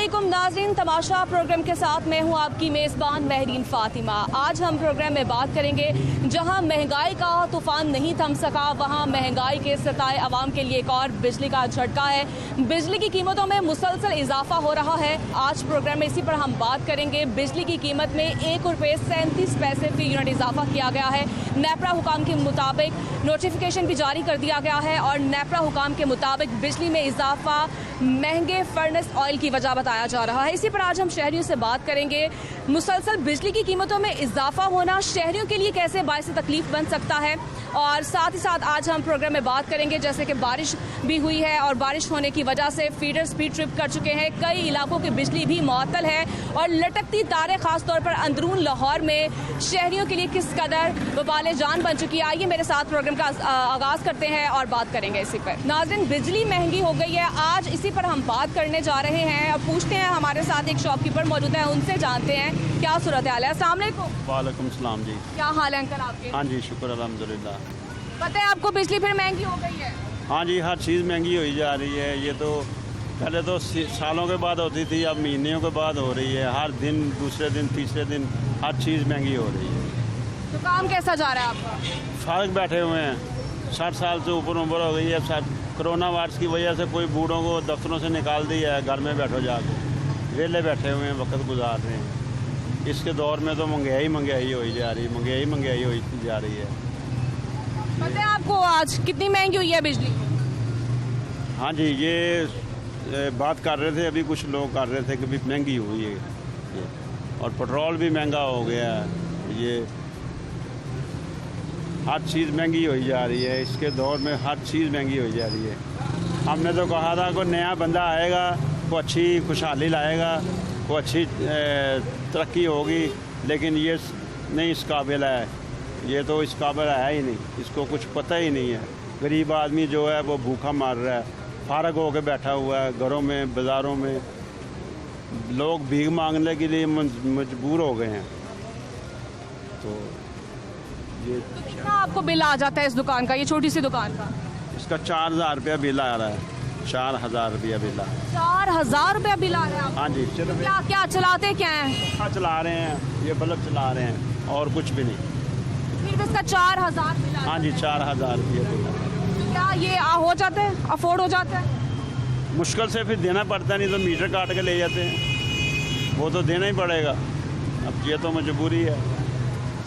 अस्सलामुअलैकुम नाज़रीन, तमाशा प्रोग्राम के साथ मैं हूं आपकी मेज़बान महरीन फ़ातिमा। आज हम प्रोग्राम में बात करेंगे जहां महंगाई का तूफान नहीं थम सका वहां महंगाई के सताए अवाम के लिए एक और बिजली का झटका है। बिजली की कीमतों में मुसलसल इजाफा हो रहा है। आज प्रोग्राम में इसी पर हम बात करेंगे। बिजली की कीमत में 1 रुपये 37 पैसे फी यूनिट इजाफा किया गया है। नेपरा हुकाम के मुताबिक नोटिफिकेशन भी जारी कर दिया गया है और नेपरा हुकाम के मुताबिक बिजली में इजाफा महंगे फर्नेस ऑयल की वजह बताया जा रहा है। इसी पर आज हम शहरियों से बात करेंगे। मुसलसल बिजली की कीमतों में इजाफा होना शहरियों के लिए कैसे बाइस तकलीफ बन सकता है, और साथ ही साथ आज हम प्रोग्राम में बात करेंगे जैसे कि बारिश भी हुई है और बारिश होने की वजह से फीडर्स भी ट्रिप कर चुके हैं। कई इलाकों की बिजली भी मुअत्तल है और लटकती तारें खासतौर पर अंदरून लाहौर में शहरियों के लिए किस कदर वबाले जान बन चुकी है। आइए मेरे साथ प्रोग्राम का आगाज करते हैं और बात करेंगे इसी पर। नाज़रीन, बिजली महंगी हो गई है, आज इसी पर हम बात करने जा रहे हैं। अब पूछते हैं, हमारे साथ एक शॉपकीपर मौजूद है, उनसे जानते हैं क्या सूरत हाल है। अस्सलाम वालेकुम। वालेकुम सलाम जी। क्या हाल है अंकल आपके? हाँ जी, शुक्र अल्हम्दुलिल्लाह। पता है आपको बिजली फिर महंगी हो गई है? हाँ जी, हर चीज़ महंगी हुई जा रही है। ये तो पहले तो सालों के बाद होती थी, अब महीनों के बाद हो रही है। हर दिन, दूसरे दिन, तीसरे दिन हर चीज़ महंगी हो रही है। तो काम कैसा जा रहा है आपका? फारग बैठे हुए हैं, 60 साल से ऊपर उम्र हो गई है। सब कोरोना वायरस की वजह से कोई बूढ़ों को दफ्तरों से निकाल दिया है, घर में बैठो जाके वेले बैठे हुए हैं, वक्त गुजार रहे हैं। इसके दौर में तो महंगाई होई जा रही है, महंगाई होई जा रही है। पता है आपको आज कितनी महंगी हुई है बिजली? हाँ जी, ये बात कर रहे थे, अभी कुछ लोग कर रहे थे कि भी महंगी हुई है ये, और पेट्रोल भी महंगा हो गया है। ये हर चीज़ महंगी होई जा रही है। इसके दौर में हर चीज़ महंगी होई जा रही है। हमने तो कहा था कोई नया बंदा आएगा, वो अच्छी खुशहाली लाएगा, वो अच्छी तरक्की होगी, लेकिन ये नहीं इस काबिल है। ये तो इस काबिल है ही नहीं, इसको कुछ पता ही नहीं है। गरीब आदमी जो है वो भूखा मार रहा है, फारग होकर बैठा हुआ है। घरों में, बाज़ारों में लोग भीख मांगने के लिए मजबूर हो गए हैं। तो ये कितना आपको बिल आ जाता है इस दुकान का, ये छोटी सी दुकान का? इसका 4000 रुपया बिल आ रहा है। 4000 रुपया बिल आ रहा है। 4000 रुपया बिल आ रहा है आपको? हाँ जी। चलो, क्या क्या चलाते क्या हैं? हाँ, चला रहे हैं, ये बल्ब चला रहे हैं और कुछ भी नहीं। फिर भी इसका 4000 बिल आ रहा है? हाँ जी, 4000 रुपया बिल आ रहा है। क्या ये हो जाता है, अफोर्ड हो जाता है? मुश्किल से फिर देना पड़ता है, नहीं तो मीटर काट के ले जाते हैं, वो तो देना ही पड़ेगा। अब ये तो मजबूरी है।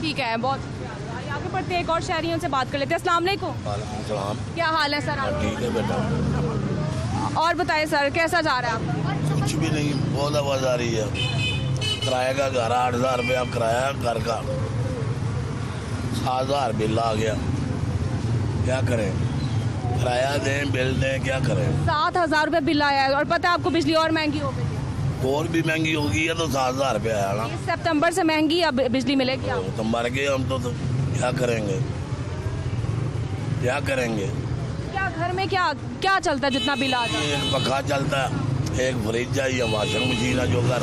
ठीक है, बहुत शुक्रिया। आगे बढ़ते हैं, एक और शहरियों से बात कर लेते हैं। अस्सलाम वालेकुम। वालेकुम सलाम। क्या हाल है सर आपका? ठीक है बेटा। और बताएं सर, कैसा जा रहा है आपका? कुछ भी नहीं, बहुत आवाज़ आ रही है। किराए का घर 8000 रुपया किराया घर का, 7000 बिल आ गया। क्या करें, किराया दें, बिल दें, क्या करें? 7000 रुपये बिल आया है और पता है आपको बिजली और महंगी हो गई है। और भी महंगी होगी है तो 7000 रुपया आया ना। इस सितंबर से महंगी अब बिजली मिलेगी आपको। तो मर गए हम तो क्या करेंगे, क्या करेंगे? क्या घर में क्या क्या चलता है जितना बिल आ जाए? एक पखा चलता है, एक फ्रिज है, या वॉशिंग मशीन है, जो घर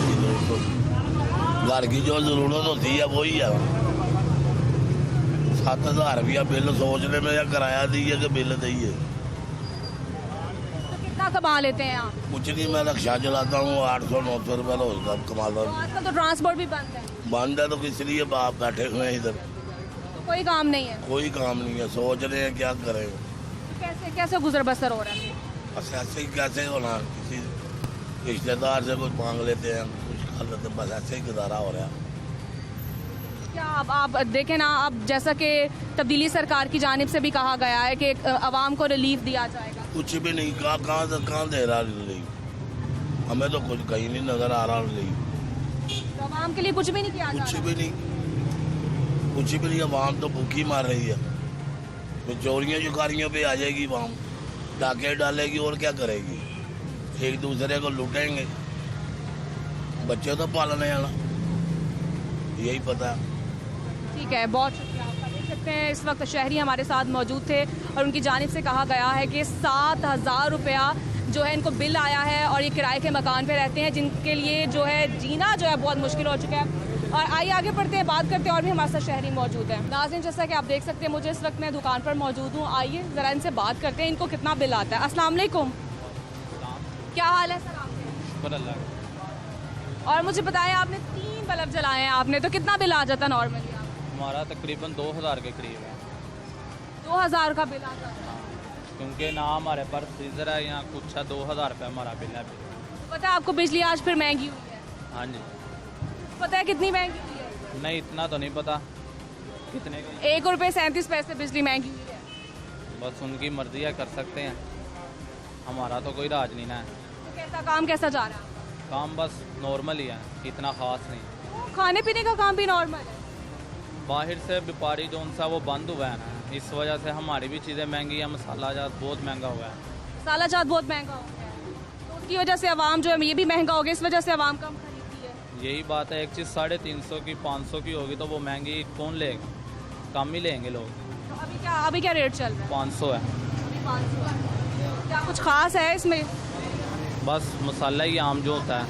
की जो ज़रूरत होती है वही है। 7000 रुपया बिल सोचने में, या किराया दिए कि बिल दिए। तो कितना कमा लेते हैं आप? कुछ नहीं, मैं रिक्शा चलाता हूँ, 800-900 रुपया रोज कमाता तो हूँ। आजकल तो ट्रांसपोर्ट भी बंद है, बंद है तो किस लिए बाप बैठे हुए हैं इधर, तो कोई काम नहीं है। कोई काम नहीं है, सोच रहे हैं क्या करें। कैसे कैसे गुजर बसर हो रहा है? बस ऐसे ही कैसे होना, किसी रिश्तेदार से कुछ मांग लेते हैं, कुछ कर लेते हैं, बस ऐसे ही गुजारा हो रहा है। क्या आप देखें ना, अब जैसा कि तब्दीली सरकार की जानिब से भी कहा गया है कि आवाम को रिलीफ दिया जाएगा। कुछ भी नहीं, कहाँ दे रहा रिलीफ? हमें तो कुछ कहीं नहीं नजर आ रहा रिलीफ। तो आवाम के लिए कुछ भी नहीं किया जा कुछ रहा? भी नहीं, कुछ भी नहीं। आवाम तो भूखी मार रही है, तो चोरियों चुकारियों पे आ जाएगी आवाम, डाके डालेगी और क्या करेगी, एक दूसरे को लूटेंगे, बच्चे तो पालने आना, यही पता है। ठीक है, बहुत शुक्रिया आपका। देख सकते हैं इस वक्त शहरी हमारे साथ मौजूद थे और उनकी जानिब से कहा गया है कि 7000 रुपया जो है इनको बिल आया है और ये किराए के मकान पे रहते हैं, जिनके लिए जो है जीना जो है बहुत मुश्किल हो चुका है। और आइए आगे बढ़ते हैं, बात करते हैं, और भी हमारे साथ शहरी मौजूद हैं। नाज़रीन, जैसा कि आप देख सकते हैं मुझे इस वक्त मैं दुकान पर मौजूद हूँ। आइए ज़रा इनसे बात करते हैं, इनको कितना बिल आता है। अस्सलाम वालेकुम। क्या हाल है सर आपके? और मुझे बताएं, आपने 3 बल्ब जलाए हैं आपने, तो कितना बिल आ जाता नॉर्मली? हमारा तकरीबन 2000 के करीब है। 2000 का बिल आ जाता है। क्योंकि ना हमारे पास फ्रीज़र है, यहाँ कुछ है, 2000 रुपये हमारा बिल है। पता है आपको बिजली आज फिर महंगी हुई है? हाँ जी। पता है कितनी महंगी हुई है? नहीं, इतना तो नहीं पता कितने का। 1 रुपये 37 पैसे बिजली महंगी हुई है। बस उनकी मर्जी है, कर सकते हैं, हमारा तो कोई राज नहीं ना है। तो कैसा काम कैसा जा रहा है? काम बस नॉर्मल ही है, इतना ख़ास नहीं। खाने पीने का काम भी नॉर्मल है? बाहर से व्यापारी जो उनसा वो बंद हुआ है ना, इस वजह से हमारी भी चीज़ें महंगी हैं। मसाला जात बहुत महंगा हुआ है। मसाला जात बहुत महंगा हो गया है, तो उसकी वजह से आवाम जो है ये भी महंगा हो गया, इस वजह से आवाम कम खरीदती है। यही बात है, एक चीज़ 350 की 500 की होगी तो वो महंगी कौन लेगा? कम ही लेंगे लोग। तो अभी क्या रेट चल रहा है? 500 है। 500 है। क्या कुछ खास है इसमें? बस मसाला ही आम जो होता है।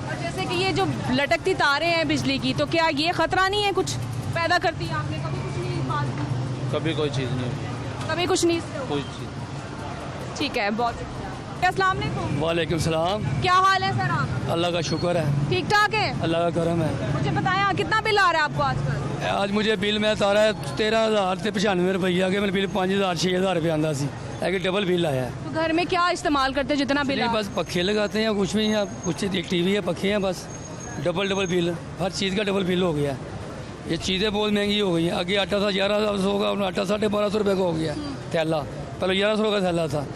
और जैसे कि ये जो लटकती तारें हैं बिजली की, तो क्या ये खतरा नहीं है कुछ पैदा करती है? आपने कभी कुछ नहीं बात, कभी कोई चीज़ नहीं होगी, कभी कुछ नहीं? कोई चीज़। ठीक है, बहुत शुक्रिया। अस्सलाम वालेकुम। वालेकुम सलाम। क्या हाल है सर आप? अल्लाह का शुक्र है, ठीक ठाक है? अल्लाह का करम है। मुझे बताया कितना बिल आ रहा है आपको आजकल? आज मुझे बिल मैं तारा है 13,000 से 95 रुपये आगे, मेरे बिल 5,000 6,000 रुपये आंदा सी, एक डबल बिल आया है। तो घर में क्या इस्तेमाल करते हैं जितना बिल? नहीं, बस पखे लगाते हैं, कुछ भी नहीं, कुछ एक टीवी है, पखे हैं, बस डबल बिल, हर चीज़ का डबल बिल हो गया। ये चीज़ें बहुत महंगी हो गई हैं। आगे आटा था 1100 का, आटा 1250 रुपये का हो गया थैला, पहले 1100 का थैला था।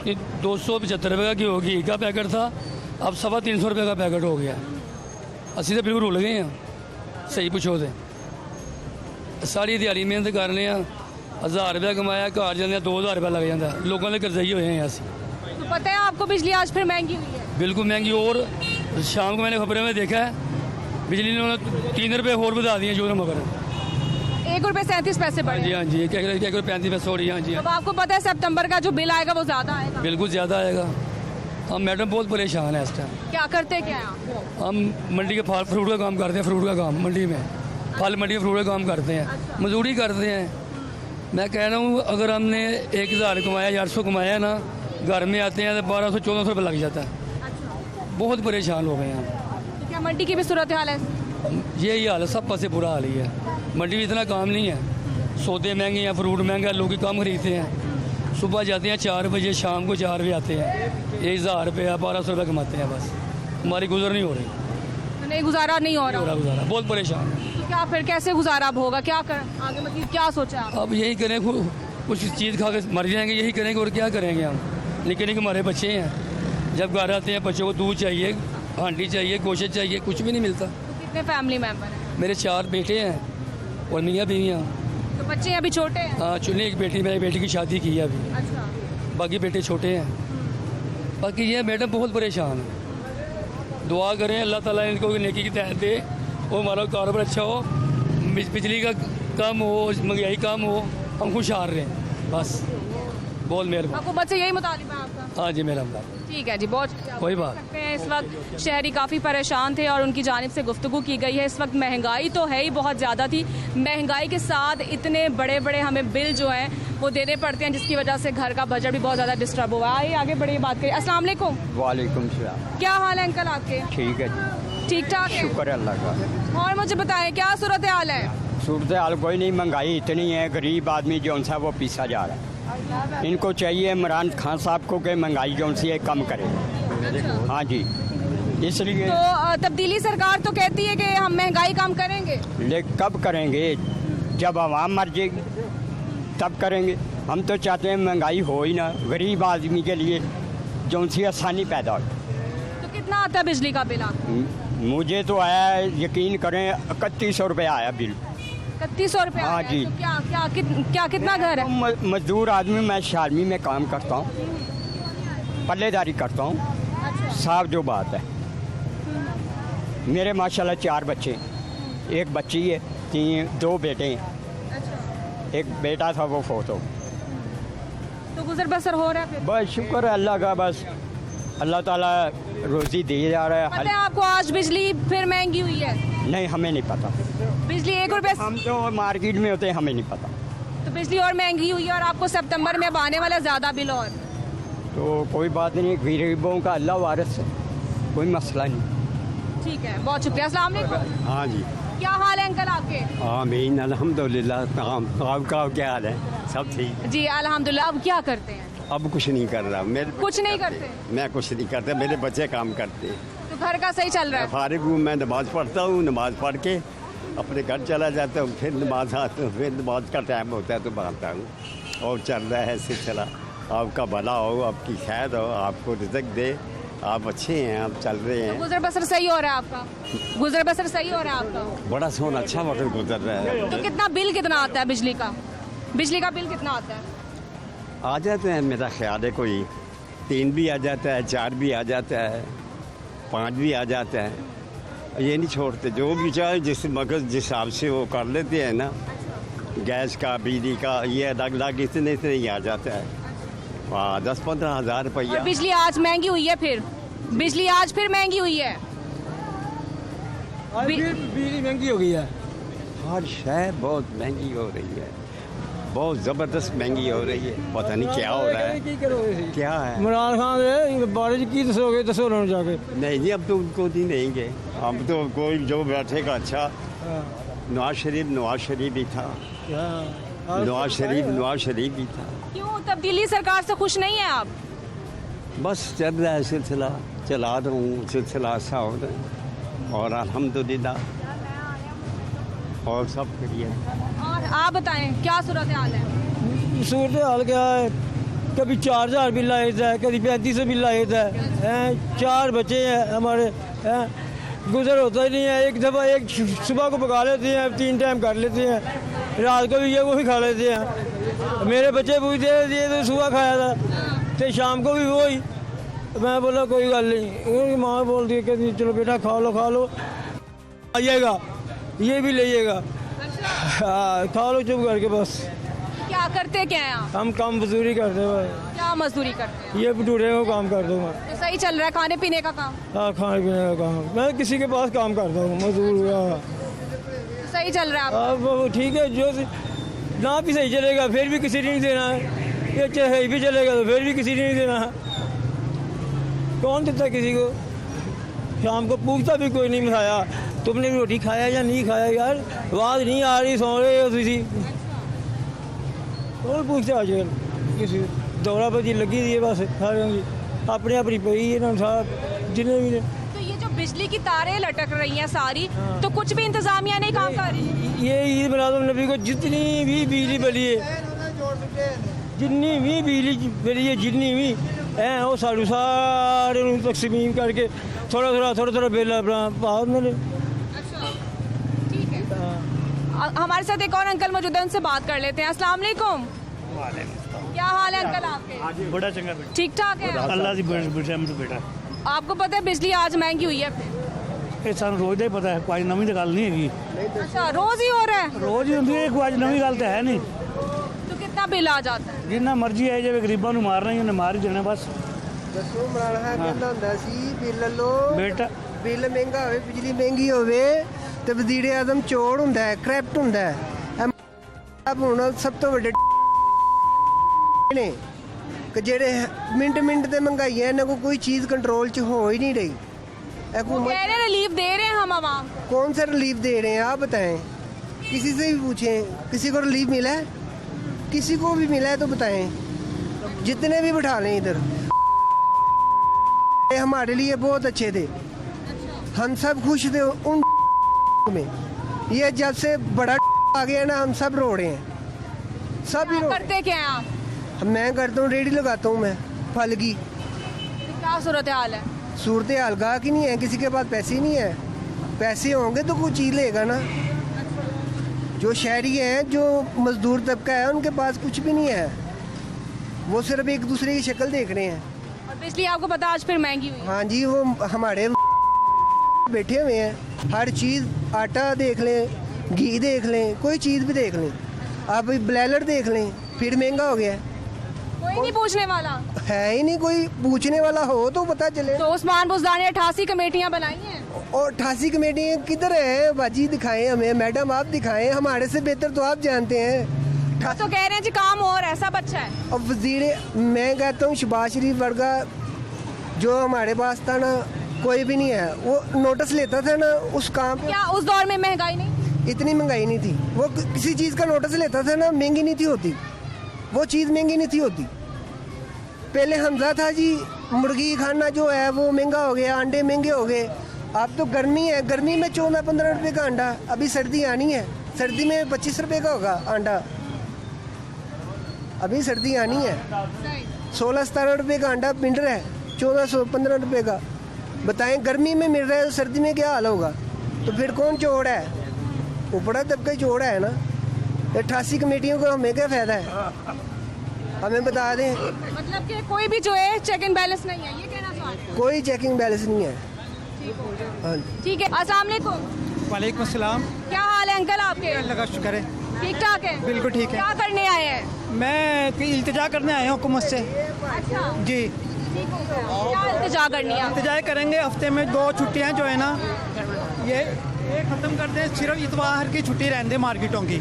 ये 275 रुपये का घी का पैकेट था, अब 350 रुपये का पैकेट हो गया। असी तो बिल्कुल रुल गए हैं, सही पूछो तो। सारी दिहाड़ी मेहनत कर रहे हैं, 1000 रुपया कमाया, घर जाने 2000 रुपया लग जाता है। लोगों ने कर्जई हुए हैं असी। तो पता है आपको बिजली आज फिर महंगी हुई है? बिल्कुल महंगी। और शाम को मैंने खबरों में देखा है बिजली ने 3 रुपये और बढ़ा दिए जो मगर 1 रुपये 37 पैसे बढ़े। हाँ जी, 1 रुपये 35 पैसे हो रही है। हाँ जी, अब आपको पता है सितंबर का जो बिल आएगा वो ज़्यादा आएगा? बिल्कुल ज़्यादा आएगा। हम मैडम बहुत परेशान है इस टाइम। क्या करते क्या हैं आप? हम मंडी के फल फ्रूट का काम करते हैं, फ्रूट का काम मंडी में, फल मंडी में फ्रूट का काम करते हैं, मजदूरी करते हैं। मैं कह रहा हूँ अगर हमने 1000 कमाया, 1100 कमाया ना, घर में आते हैं तो 1200-1400 रुपये लग जाता है। बहुत परेशान हो गए हैं हम। तो क्या मंडी की भी सूरत हाल है? यही हाल है, सब पासे बुरा हाल ही है। मंडी में इतना काम नहीं है, सौदे महंगे हैं, फ्रूट महंगा है, लोग कम खरीदते हैं। सुबह जाते हैं 4 बजे, शाम को 4 बजे आते हैं। 1000 रुपया 1200 रुपये कमाते हैं, बस हमारी गुजर नहीं हो रही। तो नहीं, गुजारा नहीं हो रहा? गुजारा बहुत परेशान है। तो क्या फिर कैसे गुजारा अब होगा? क्या कर आगे मतलब क्या सोचा आप? अब यही करें, कुछ चीज़ खा के मर जाएंगे, यही करेंगे और क्या करेंगे हम। निके निके हमारे बच्चे हैं, जब घर आते हैं बच्चों को दूध चाहिए, हांडी चाहिए, गोश्त चाहिए, कुछ भी नहीं मिलता। तो कितने फैमिली मेंबर हैं? मेरे 4 बेटे हैं और मियाँ बीवियाँ। तो बच्चे अभी छोटे हैं? हाँ, चुनी एक बेटी, मेरी बेटी की शादी की है अभी, अच्छा। बाकी बेटे छोटे हैं। बाकी ये मैडम बहुत परेशान है। दुआ करें अल्लाह ताला इनको नेकी की तहत दे और हमारा कारोबार अच्छा हो, बिजली का कम हो, महंगाई कम हो, हम खुशहाल रहें, बस। बहुत मेहरबानी। आपको बच्चे यही मुतालिबा है आपका? हाँ जी, मेरा बात। ठीक है जी, बहुत शुक्रिया। कोई बात। सकते हैं इस वक्त शहरी काफ़ी परेशान थे और उनकी जानिब से गुफ्तगू की गई है। इस वक्त महंगाई तो है ही बहुत ज़्यादा थी, महंगाई के साथ इतने बड़े बड़े हमें बिल जो हैं वो देने पड़ते हैं, जिसकी वजह से घर का बजट भी बहुत ज़्यादा डिस्टर्ब हुआ है। आइए आगे बढ़िए, बात करिए। अस्सलाम वालेकुम। वालेकुम सलाम। क्या हाल है अंकल आपके? ठीक है जी, ठीक ठाक है? शुक्र है अल्लाह का। और मुझे बताएं क्या सूरत हाल है? सूरत हाल कोई नहीं, महंगाई इतनी है, गरीब आदमी जो सा वो पीसा जा रहा है। इनको चाहिए इमरान खान साहब को कि महंगाई जो सी है कम करे। हाँ जी, इसलिए तो तब्दीली सरकार तो कहती है कि हम महंगाई कम करेंगे, लेकिन कब करेंगे? जब आवाम मर जाएगी तब करेंगे। हम तो चाहते हैं महंगाई हो ही ना, गरीब आदमी के लिए जो सी आसानी पैदा हो। तो कितना आता है बिजली का बिल आपको? मुझे तो आया, यकीन करें, 3100 रुपये आया बिल। 3100 रुपये? हाँ जी। तो क्या कितना घर है? मजदूर आदमी, मैं शालमी में काम करता हूँ, पल्लेदारी करता हूँ, अच्छा। साफ जो बात है। मेरे माशाल्लाह 4 बच्चे, एक बच्ची है, 2 बेटे हैं, अच्छा। एक बेटा था वो फोत हो। तो गुजर बसर हो रहा है फिर? बस शुक्र है अल्लाह का, बस अल्लाह ताला रोज़ी दे जा रहा पता है। है आपको आज बिजली फिर महंगी हुई है? नहीं, हमें नहीं पता, बिजली 1 रुपये। हम तो मार्केट में होते हैं, हमें नहीं पता। तो बिजली और महंगी हुई है और आपको सितंबर में अब आने वाला ज़्यादा बिल और। तो कोई बात नहीं, गरीबों का अल्लाह वारिस है, कोई मसला नहीं। ठीक है, बहुत शुक्रिया। अस्सलाम वालेकुम। हाँ जी, क्या हाल है अंकल आपके? आमीन, अल्हम्दुलिल्लाह। आपका क्या हाल है? सब ठीक। जी अल्हम्दुलिल्लाह। अब क्या करते हैं? अब कुछ नहीं कर रहा, मेरे कुछ नहीं करते? मैं कुछ नहीं करता, मेरे बच्चे काम करते हैं। तो घर का सही चल रहा मैं है? फारिग हूँ, मैं नमाज़ पढ़ता हूँ, नमाज़ पढ़ के अपने घर चला जाता हूँ, फिर नमाज आता हूँ, फिर नमाज का टाइम होता है तो आता हूँ। और चल रहा है सिलसिला। आपका भला हो, आपकी खैर हो, आपको रिज़्क दे, आप अच्छे हैं, आप चल रहे हैं। गुजर बसर सही हो रहा है आपका? गुजर बसर सही हो रहा है आपका? बड़ा सोना अच्छा वक्त गुजर रहा है। तो कितना बिल कितना आता है बिजली का? बिजली का बिल कितना आता है? आ जाते हैं, मेरा ख्याल है कोई 3 भी आ जाता है, 4 भी आ जाता है, 5 भी आ जाता है। ये नहीं छोड़ते, जो भी चाहे जिस मगज जिस हिसाब से वो कर लेते हैं ना। गैस का, बिजली का, ये अलग अलग इतने ही आ जाता है। 10-15 हज़ार और रुपया। बिजली आज महंगी हुई है फिर? बिजली आज फिर महंगी हुई है? बिजली महंगी हो गई है। हर शय बहुत महंगी हो रही है, बहुत ज़बरदस्त महंगी हो रही है। पता नहीं क्या हो रहा है, क्या है। इमरान खान के बारे में की दसोगे? दसो उन्होंने जाके। नहीं, अब तो उनको नहीं देंगे। अब तो कोई जो बैठेगा अच्छा। नवाज शरीफ भी था, नवाज शरीफ भी था। क्यों तब्दीली सरकार से खुश नहीं है आप? बस चल रहा है सिलसिला, चला रहा हूँ, सिलसिला ऐसा हो रहा है और अल्हम्दुलिल्लाह और सब बढ़िया। और आप बताएं क्या सूरत हाल है? सूरत हाल क्या है, कभी 4000 बिल आए थे, कभी 3500 बिल आए थे। 4 बच्चे हैं हमारे, गुजर होता ही नहीं है। एक दफ़ा एक सुबह को पका लेते हैं, 3 टाइम कर लेते हैं, रात को भी ये वो भी खा लेते हैं। मेरे बच्चे पूछते ये तो सुबह खाया था, तो शाम को भी वही। मैं बोला कोई गल नहीं। उनकी माँ बोलती है कि चलो बेटा खा लो आइएगा, ये भी लीजिएगा। हाँ, खा लो चुप करके बस। क्या करते क्या हैं आप? हम काम मजदूरी करते हैं, क्या मजदूरी करते हैं? ये भटूरे का काम करता हूँ मैं। तो सही चल रहा है खाने पीने का काम? हाँ, खाने पीने का काम। मैं किसी के पास काम करता हूँ, मजदूर का। तो सही चल रहा है आपका? अब ठीक है, जो ना भी सही चलेगा फिर भी किसी ने नहीं देना है। ये सही भी चलेगा तो फिर भी किसी ने नहीं देना है। कौन देता किसी को? शाम को पूछता भी कोई नहीं, मिठाया तुमने रोटी खाया या नहीं खाया? यार आवाज़ नहीं आ रही, सो रहे हो किसी और पूछते आजकल किसी दौरा बजी लगी हुई है। बस सारे अपने अपनी पई है ना साहब जिन्हें भी। तो ये जो बिजली की तारें लटक रही हैं सारी, तो कुछ भी इंतजामिया नहीं काम कर रही? ये ईद मिलाद नबी को जितनी भी बिजली बली है, जितनी भी बिजली बली है, जितनी भी है वो सारे तकसीम करके थोड़ा बिल अपना पाओ मेरे। अच्छा, ठीक है। हमारे साथ एक और अंकल मौजूद है, उनसे बात कर लेते हैं। अस्सलाम वालेकुम। क्या हाल है अंकल आपके? बड़ा चंगा ठीक ठाक है? अल्लाह की बेटा आपको पता है बिजली आज महंगी हुई है फिर? ਇਹ ਸਾਨੂੰ ਰੋਜ਼ ਦਾ ਹੀ ਪਤਾ ਹੈ, ਕੋਈ ਨਵੀਂ ਤਾਂ ਗੱਲ ਨਹੀਂ ਹੈਗੀ। अच्छा, रोज ही हो रहा है? ਰੋਜ਼ ਹੀ ਹੁੰਦੀ ਹੈ, ਕੋਈ ਅੱਜ ਨਵੀਂ ਗੱਲ ਤਾਂ ਹੈ ਨਹੀਂ। तो कितना बिल आ जाता है? ਜਿੰਨਾ ਮਰਜ਼ੀ ਆਏ ਜਾਵੇ, ਗਰੀਬਾਂ ਨੂੰ ਮਾਰਨਾ ਹੀ ਉਹਨੇ ਮਾਰ ਹੀ ਦੇਣਾ ਬਸ। ਦੱਸੋ ਇਮਰਾਨ ਖਾਨ ਕਹਿੰਦਾ ਹੁੰਦਾ ਸੀ ਬਿੱਲ ਲੋ ਬੇਟਾ ਬਿੱਲ ਮਹਿੰਗਾ ਹੋਵੇ, ਬਿਜਲੀ ਮਹਿੰਗੀ ਹੋਵੇ ਤੇ ਵਜ਼ੀਰ ਆਜ਼ਮ ਚੋਰ ਹੁੰਦਾ ਹੈ, ਕਰਪਟ ਹੁੰਦਾ ਹੈ। ਇਹ ਹੁਣ ਸਭ ਤੋਂ ਵੱਡੇ ਨੇ ਕਿ ਜਿਹੜੇ ਮਿੰਟ ਤੇ ਮਹਿੰਗਾਈ ਹੈ, ਇਹਨਾਂ को कोई चीज़ कंट्रोल च हो ही नहीं रही। कह रहे रिलीफ दे रहे हैं हम आवाम। कौन सा रिलीफ दे रहे हैं आप बताएं? किसी से भी पूछें, किसी को रिलीफ मिला है? किसी को भी मिला है तो बताएं। जितने भी बिठा लें इधर, ये हमारे लिए बहुत अच्छे थे, हम सब खुश थे उन में। ये जब से बड़ा आ गया ना, हम सब रो रहे हैं, सब ही रो। करते क्या हैं आप? मैं करता हूँ, रेडी लगाता हूँ मैं फल की। तो क्या सूरत हाल है? सूरत हाल गा की नहीं है, किसी के पास पैसे नहीं है। पैसे होंगे तो कुछ चीज़ लेगा ना। जो शहरी हैं, जो मजदूर तबका है, उनके पास कुछ भी नहीं है, वो सिर्फ एक दूसरे की शक्ल देख रहे हैं। और बिजली आपको पता आज फिर महंगी हुई है? हाँ जी, वो हमारे बैठे हुए हैं, हर चीज़, आटा देख लें, घी देख लें, कोई चीज़ भी देख लें। आप ब्लेलर देख लें, फिर महंगा हो गया है। कोई नहीं पूछने वाला है ही नहीं, कोई पूछने वाला हो तो पता चले। तो उस्मान बुज़दार ने 88 कमेटियां बनाई हैं। और 88 कमेटियाँ किधर है बाजी? दिखाएं हमें मैडम, आप दिखाएं, हमारे से बेहतर तो आप जानते हैं। तो कह रहे हैं जी काम और ऐसा बच्चा है। और वजीर, मैं कहता हूँ शहबाज शरीफ वर्गा जो हमारे पास था ना, कोई भी नहीं है। वो नोटिस लेता था ना उस काम पे, क्या उस दौर में महंगाई नहीं थी? इतनी महंगाई नहीं थी। वो किसी चीज़ का नोटिस लेता था ना, महंगी नहीं थी होती वो चीज़, महंगी नहीं थी होती। पहले हमजा था जी, मुर्गी खाना जो है वो महंगा हो गया, अंडे महंगे हो गए। अब तो गर्मी है, गर्मी में 14-15 रुपये का अंडा। अभी सर्दी आनी है, सर्दी में 25 रुपये का होगा अंडा। अभी सर्दी आनी है, 16-17 रुपये का अंडा मिल रहा है, 1415 रुपये का। बताएं, गर्मी में मिल रहा है तो सर्दी में क्या हाल होगा? तो फिर कौन चोर है? ऊपरा तबका चोर है ना। 88 कमेटियों को हमें क्या फ़ायदा है? हमें बता दें। मतलब कि कोई भी जो है चेक एंड बैलेंस नहीं है, ये कहना चाहते हैं? कोई चेकिंग बैलेंस नहीं है। हाँ जी। ठीक है, अस्सलाम वालेकुम। वालेकुम अस्सलाम। क्या हाल है अंकल आपके? लगा शुक्र है, ठीक ठाक है? बिल्कुल ठीक है। क्या करने आए हैं? मैं इल्तिजा करने आया हूँ हुकूमत से। अच्छा, जी, क्या इल्तिजा करनी है? इल्तिजा करेंगे। हफ्ते में 2 छुट्टियाँ जो है ना, ये ख़त्म कर दें। सिर्फ इतवार की छुट्टी रहने दें मार्केटों की,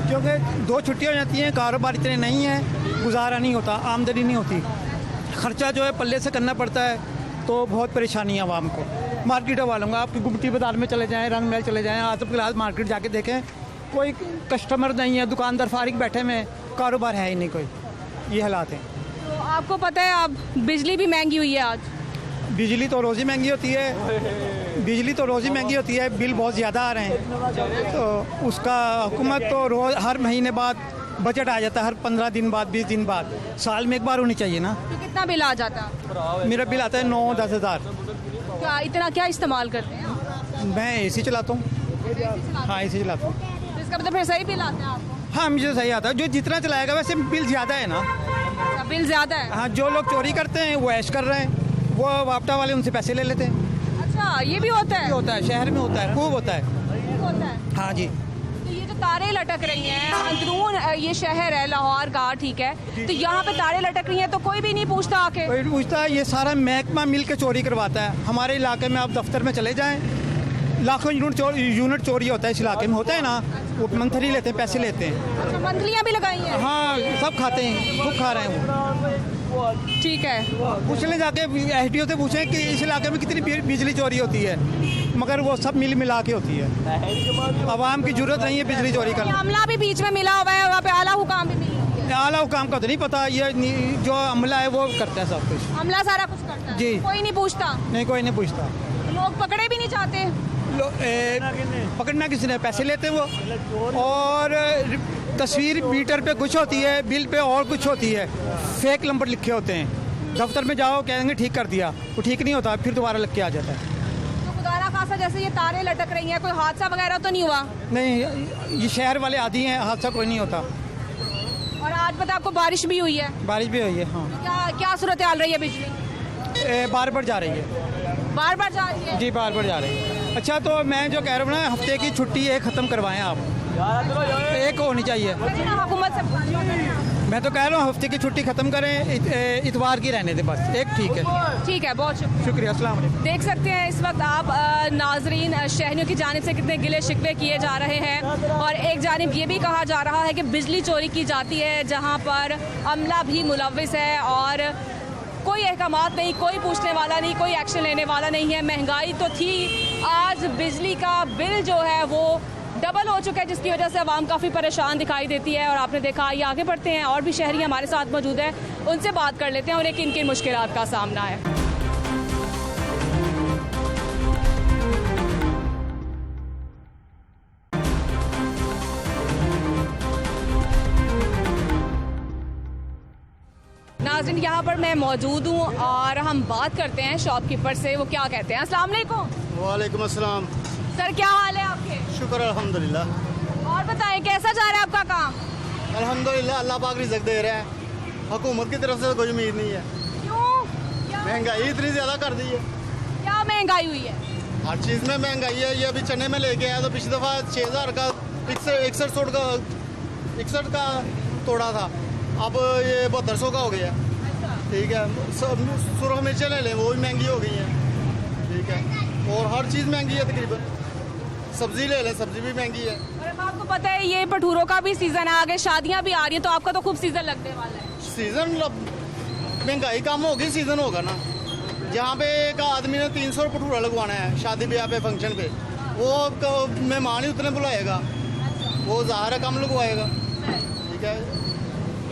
क्योंकि 2 छुट्टियाँ हो जाती हैं, कारोबार इतने नहीं है, गुजारा नहीं होता, आमदनी नहीं होती, ख़र्चा जो है पल्ले से करना पड़ता है, तो बहुत परेशानी है आवाम को। मार्केटों वालों का, आपकी गुमटी बाज़ार में चले जाएँ, रंग महल चले जाएँ, आजम क्लास मार्केट जाके देखें, कोई कस्टमर नहीं है, दुकानदार फारिग बैठे में, कारोबार है ही नहीं कोई। ये हालात हैं। तो आपको पता है अब बिजली भी महंगी हुई है आज। बिजली तो रोज़ ही महंगी होती है, बिजली तो रोज़ ही महंगी होती है, बिल बहुत ज़्यादा आ रहे हैं। तो उसका हुकूमत तो रोज़ हर महीने बाद बजट आ जाता है, हर 15 दिन बाद, 20 दिन बाद, साल में एक बार होनी चाहिए ना। तो कितना बिल आ जाता है? मेरा बिल आता है 9-10 हज़ार। क्या इतना क्या इस्तेमाल करते हैं आप? मैं एसी चलाता हूँ। हाँ, एसी चलाता हूँ। तो इसका मतलब फिर सही बिल आता है आपको? हाँ, मुझे सही आता है। जो जितना चलाएगा वैसे बिल ज़्यादा है ना। अच्छा, बिल ज़्यादा है? हाँ, जो लोग चोरी करते हैं वो ऐश कर रहे हैं, वो वापटा वाले उनसे पैसे ले लेते हैं। अच्छा, ये भी होता है? ये होता है, शहर में होता है, खूब होता है। होता है। हाँ जी। तो ये जो तारे लटक रही हैं अंदरून, ये शहर है लाहौर का, ठीक है, तो यहाँ पे तारे लटक रही हैं तो कोई भी नहीं पूछता आके? कोई पूछता है? ये सारा महकमा मिल के चोरी करवाता है। हमारे इलाके में आप दफ्तर में चले जाएं, लाखों यूनिट चोरी होता है इस इलाके में, होता है ना। वो मंथली लेते हैं, पैसे लेते हैं। अच्छा, मंथलियाँ भी लगाई हैं? हाँ, सब खाते हैं, खूब खा रहे हैं वो। ठीक है, पूछ लें जाके, SDO से पूछें कि इस इलाके में कितनी बिजली चोरी होती है, मगर वो सब मिल मिला के होती है। आवाम की जरूरत नहीं है बिजली चोरी ये करना। अमला भी बीच में मिला हुआ है, वहाँ पे आला हुकाम भी मिली है। आला हुकाम का तो नहीं पता, ये जो अमला है वो करता है सब कुछ। अमला सारा कुछ करता है? जी। कोई नहीं पूछता? नहीं, कोई नहीं पूछता। लोग पकड़े भी नहीं जाते? पकड़ना किसी ने, पैसे लेते हैं वो। और तस्वीर मीटर पे कुछ होती है, बिल पे और कुछ होती है, फेक नंबर लिखे होते हैं। दफ्तर में जाओ, कहेंगे ठीक कर दिया, वो ठीक नहीं होता, फिर दोबारा लग के आ जाता है। तो खुदारा खासा जैसे ये तारे लटक रही हैं, कोई हादसा वगैरह तो नहीं हुआ? नहीं, ये शहर वाले आदि हैं, हादसा कोई नहीं होता। और आज पता आपको बारिश भी हुई है? बारिश भी हुई है। हाँ, क्या क्या सूरत हाल रही है? बिजली बार बार जा रही है। बार बार जा रही है? जी, बार बार जा रही है। अच्छा, तो मैं जो कह रहा हूँ ना, हफ्ते की छुट्टी एक ख़त्म करवाएं आप, एक होनी चाहिए। हुकूमत से मैं तो कह रहा हूँ हफ्ते की छुट्टी ख़त्म करें, इतवार की रहने दें बस, एक ठीक है। ठीक है, बहुत शुक्रिया। अस्सलाम वालेकुम। देख सकते हैं इस वक्त आप नाजरीन, शहरियों की जानिब से कितने गिले शिकवे किए जा रहे हैं, और एक जानिब ये भी कहा जा रहा है कि बिजली चोरी की जाती है जहाँ पर अमला भी मुलव्विस है, और कोई अहकामात नहीं, कोई पूछने वाला नहीं, कोई एक्शन लेने वाला नहीं है। महंगाई तो थी, आज बिजली का बिल जो है वो डबल हो चुका है, जिसकी वजह से आवाम काफ़ी परेशान दिखाई देती है। और आपने देखा, ये आगे बढ़ते हैं, और भी शहरी हमारे साथ मौजूद है, उनसे बात कर लेते हैं उन्हें किन किन मुश्किलात का सामना है। नाज़रीन, यहाँ पर मैं मौजूद हूँ और हम बात करते हैं शॉपकीपर से, वो क्या कहते हैं। अस्सलाम वालेकुम। वालेकुम अस्सलाम। सर, क्या हाल है आपके? शुक्र अल्हम्दुलिल्लाह। और बताएं, कैसा जा रहा है आपका काम? अल्हम्दुलिल्लाह, अल्लाह पाक रिज़्क़ दे रहा है। हुकूमत की तरफ से तो कोई उम्मीद नहीं है। क्यों? क्या महंगाई इतनी ज़्यादा कर दी है। क्या महंगाई हुई है? हर चीज़ में महंगाई है। ये अभी चने में लेके आया तो पिछली दफ़ा 6000 का 61 का तोड़ा था, अब ये 7200 का हो गया। ठीक है, सुरख मिर्चें ले लें, वो भी महंगी हो गई हैं। ठीक है, और हर चीज़ महंगी है तकरीबन। सब्ज़ी ले लें, सब्ज़ी भी महंगी है। और अब आपको पता है ये भटूरों का भी सीज़न है, आगे शादियाँ भी आ रही हैं, तो आपका तो खूब सीज़न लगने वाला है। सीज़न महंगाई कम होगी, सीज़न होगा ना। जहाँ पे एक आदमी ने 300 भटूरा लगवाना है शादी ब्याह पे फंक्शन पे, वो मेहमान ही उतने बुलाएगा, वो ज़ाहिर है कम लगवाएगा। ठीक है,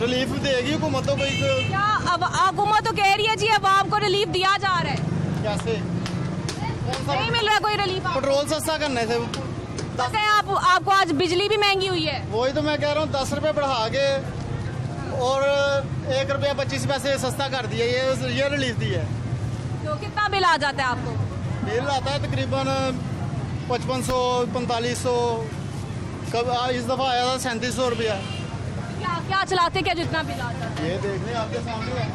रिलीफ देगी हुकूमत तो कोई क्या अब हुकूमत तो कह रही है जी अवाम को रिलीफ दिया जा रहा है, कैसे नहीं मिल रहा है कोई रिलीफ? पेट्रोल सस्ता करने से पता है आपको आज बिजली भी महंगी हुई है। वही तो मैं कह रहा हूँ, 10 रुपये बढ़ा के और 1 रुपया 25 पैसे सस्ता कर दिया, ये रिलीफ दी है। तो कितना बिल आ जाता है आपको? बिल आता है तकरीबन 5500 4500, कब इस दफ़ा आया था 3700 रुपया। क्या चलाते क्या जितना बिल आता है? ये देख लें आपके सामने है,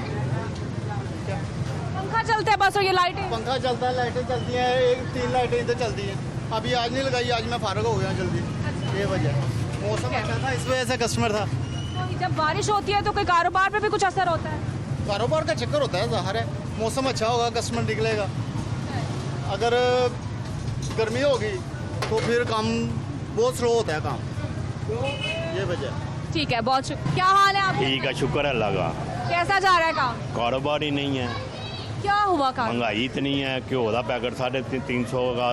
पंखा चलता है बस और ये लाइटें? पंखा चलता है, लाइटें चलती हैं, 3 लाइटें इधर चलती हैं। अभी आज नहीं लगाई, आज मैं फारग हो गया जल्दी। ये वजह है, मौसम अच्छा था इस वजह से कस्टमर था। तो जब बारिश होती है तो कोई कारोबार पे भी कुछ असर होता है? कारोबार का चक्कर होता है, ज़ाहिर है मौसम अच्छा होगा कस्टमर निकलेगा। अगर गर्मी होगी तो फिर काम बहुत स्लो होता है काम, ये वजह है। ठीक है, बहुत शुक्रिया। क्या हाल है आपका? ठीक है, शुक्र है अल्लाह का। कैसा जा रहा है काम? कारोबार ही नहीं है, क्या हुआ काम? महंगाई इतनी है, घ्यो का पैकेट 350 का,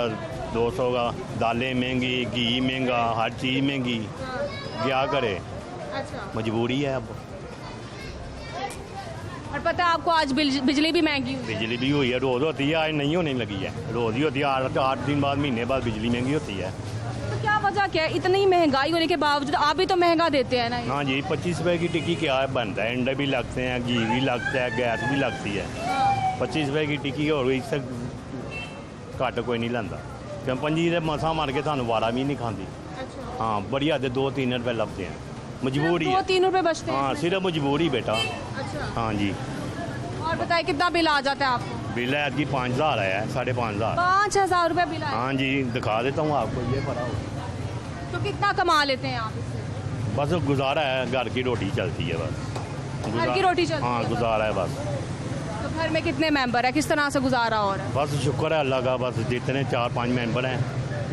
200 का, दालें महंगी, घी महंगा, हर चीज़ महंगी, क्या करे, अच्छा। मजबूरी है। अब और पता है आपको आज बिजली भी महंगी हुई है? बिजली भी हुई है, रोज़ होती है, आज नहीं होने लगी है, रोज़ ही होती है, 8 दिन बाद, महीने बाद बिजली महंगी होती है। तो क्या वजह क्या है इतनी महंगाई होने के बावजूद? आप भी तो महंगा देते हैं ना ये। हाँ जी, 25 रुपए की टिक्की क्या है बनता है, अंडे भी लगते हैं, घी भी लगता है, गैस भी लगती है। 25 रुपए की टिक्की और इससे घट कोई नहीं लाता, क्यों 25 दे मसा मार के थानू वारा भी नहीं खाती। हाँ, बढ़िया दे 2-3 रुपए लगते हैं, मजबूरी है। 2-3 रुपए बचते हैं? हाँ, सिर्फ मजबूरी बेटा। अच्छा। हाँ जी। और बताइए कितना बिल आ जाता है आपको? बिल है कि 5000 आया है, 5500। 5000 रुपए बिल आया? हाँ जी, दिखा देता हूँ आपको, ये पड़ा हो। तो कितना कमा लेते हैं आप इससे? बस गुजारा है, घर की रोटी चलती है बस। घर की रोटी चलती है? हाँ, गुजारा है बस। तो घर में कितने मेंबर है, किस तरह से गुजारा हो रहा है? बस शुक्र है अल्लाह का, बस जितने 4-5 मेंबर हैं,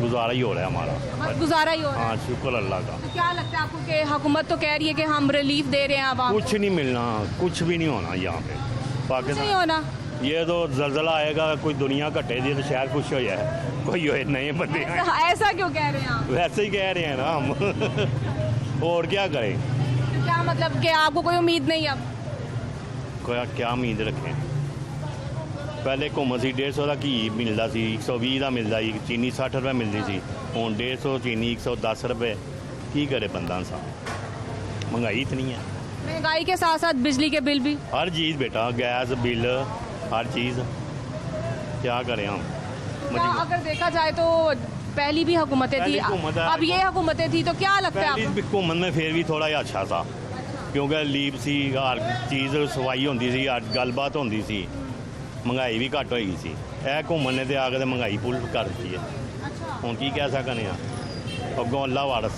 गुजारा ही हो रहा है हमारा। बस गुजारा ही हो रहा है? हाँ, शुक्र अल्लाह का। तो क्या लगता है आपको कि हुकूमत तो कह रही है कि हम रिलीफ दे रहे हैं आवाम को? कुछ नहीं मिलना, कुछ भी नहीं होना यहाँ पे कुछ नहीं होना? ये तो जलजला आएगा, कोई दुनिया घटेगी तो शायद कुछ हो जाए, कोई हो नए बंदे हैं। ऐसा क्यों कह रहे हैं आप? वैसे ही कह रहे हैं ना हम और क्या करें? तो क्या मतलब कि आपको कोई उम्मीद नहीं अब? क्या उम्मीद रखें? पहले घुम्म सी 150 का घी मिलता सी, 120 का मिलता ਸੀ, चीनी 60 रुपए मिलती सी, ਹੁਣ 150 चीनी 110 रुपए, की करे बंदा इंसान, महंगाई इतनी है। महंगाई के साथ साथ बिजली के बिल भी? हर चीज़ बेटा, गैस बिल, हर चीज़, क्या करें हम? क्या अगर देखा जाए तो पहली भी हुकूमतें थी, पहली हुकूमत है। अब ये हुकूमतें थी, तो क्या लगता है पहली आपको? घूमन में फिर भी थोड़ा जिहा अच्छा था, क्योंकि लीव सी, हर चीज़ सफाई होंदी सी, हर गलबात होंदी सी, महंगाई भी घट होई सी। ਇਹ ਘੁੰਮਣ ਨੇ ਤੇ ਆ ਕੇ महंगाई फुल कर दी है। ਹੁਣ ਕੀ ਕਹਿ ਸਕਨੇ ਆ, ਅੱਗੋਂ ਅੱਲਾ ਵਾਰਸ।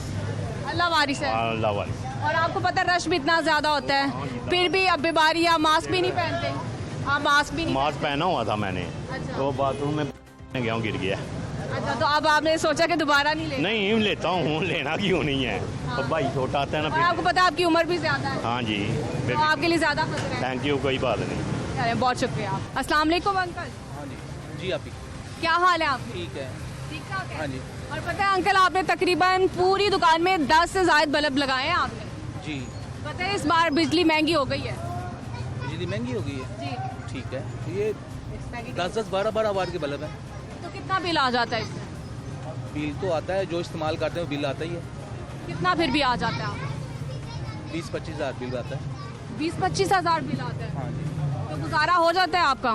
अल्लाह वारिस है। अल्लाह वारिस। और आपको पता है रश भी इतना ज्यादा होता है, फिर भी अब बीमारी, आप मास्क भी नहीं पहनते? आप मास्क भी नहीं? मास्क पहना हुआ था मैंने, अच्छा। तो बाथरूम में गया हूँ, गिर गया। अच्छा, तो अब आपने सोचा कि दोबारा नहीं लेना? नहीं लेता हूँ, लेना क्यों नहीं है, अब भाई छोटा आता है ना और आपको फिर। पता है आपकी उम्र भी ज्यादा है, हाँ जी, तो आपके लिए ज्यादा खतरा है। थैंक यू, कोई बात नहीं। चलिए, बहुत शुक्रिया। अस्सलाम वालेकुम अंकल। हाँ जी। जी आप ही क्या हाल है आपके? ठीक है। ठीक ठाक है? हाँ जी। और पता है अंकल, आपने तकरीबन पूरी दुकान में 10 से ज्यादा बल्ब लगाए हैं आपने। जी। पता है इस बार बिजली महंगी हो गई है? बिजली महंगी हो गई है? जी। ठीक है, तो ये 10-10, 12-12 वाट के बल्ब हैं। तो कितना बिल आ जाता है इससे? बिल तो आता है, जो इस्तेमाल करते हैं वो बिल आता ही है। कितना फिर भी आ जाता है आपको? 20-25 हज़ार बिल आता है। 20-25 हज़ार बिल आता है? हाँ जी। तो गुजारा हो जाता है आपका?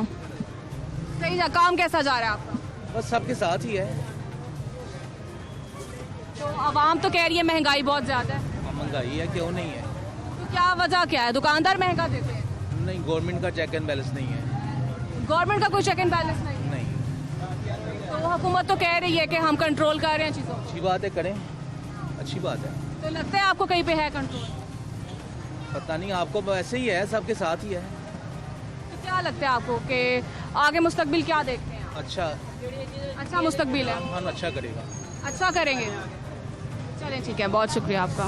सही है। काम कैसा जा रहा है आपका? बस सबके साथ ही है। तो आवाम तो कह रही है महंगाई बहुत ज़्यादा है, महंगाई है, क्यों नहीं है? तो क्या वजह क्या है? दुकानदार महंगा देते हैं? नहीं, गवर्नमेंट का चेक एंड बैलेंस नहीं है। गवर्नमेंट का कोई चेक एंड बैलेंस नहीं? नहीं। तो हुकूमत तो कह रही है कि हम कंट्रोल कर रहे हैं चीज़ों को। अच्छी बात है, करें, अच्छी बात है। तो लगता है आपको कहीं पे है कंट्रोल? पता नहीं, आपको वैसे ही है, सबके साथ ही है। तो क्या लगता है आपको कि आगे मुस्तकबिल क्या देखते हैं आप? अच्छा मुस्तकबिल है? हाँ, अच्छा करेगा। अच्छा करेंगे? चलें, ठीक है, बहुत शुक्रिया आपका।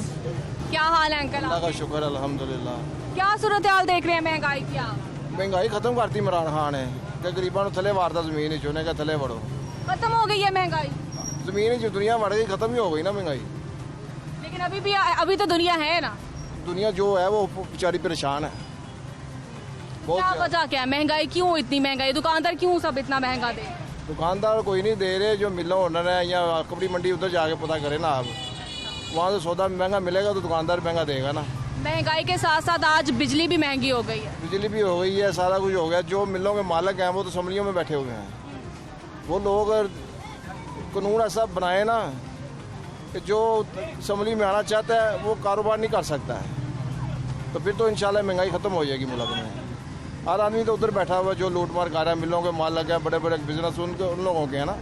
क्या हाल है अंकल? अल्लाह का शुक्र अल्हम्दुलिल्लाह। क्या सूरत हाल देख रहे हैं महंगाई की आप? ਮਹਿੰਗਾਈ ਖਤਮ ਕਰਤੀ ਇਮਰਾਨ ਖਾਨ ਨੇ ਕਿ ਗਰੀਬਾਂ ਨੂੰ ਥੱਲੇ ਵਾਰਦਾ ਜ਼ਮੀਨ ਵਿੱਚ ਉਹਨੇ ਕਿਹਾ ਥੱਲੇ ਵੜੋ खत्म हो गई है महंगाई, ਜ਼ਮੀਨ ਵਿੱਚ ਦੁਨੀਆ ਵੜ ਗਈ ਖਤਮ ਹੀ ਹੋ गई ना महंगाई लेकिन अभी तो दुनिया है ना। दुनिया जो है वो बेचारी परेशान है बहुत क्या ज्यादा। वजह क्या है, महंगाई क्यों इतनी महंगाई, दुकानदार क्यों सब इतना महंगा दे? दुकानदार कोई नहीं दे रहे, जो मिलो ओनर है या कपड़ी मंडी उधर जाके पता करें ना आप, वहाँ से सौदा महंगा मिलेगा तो दुकानदार महंगा देगा ना। महंगाई के साथ साथ आज बिजली भी महंगी हो गई है। बिजली भी हो गई है, सारा कुछ हो गया। जो मिलों के मालिक हैं वो तो असम्बलियों में बैठे हुए हैं। वो लोग कानून ऐसा बनाए ना कि जो असम्बली में आना चाहता है वो कारोबार नहीं कर सकता है, तो फिर तो इंशाल्लाह महंगाई ख़त्म हो जाएगी मुल्क में। हर आदमी तो उधर बैठा हुआ जो लूट मार कर रहा है, मिलों के मालिक है, बड़े बड़े बिजनेस उन लोगों के हैं ना।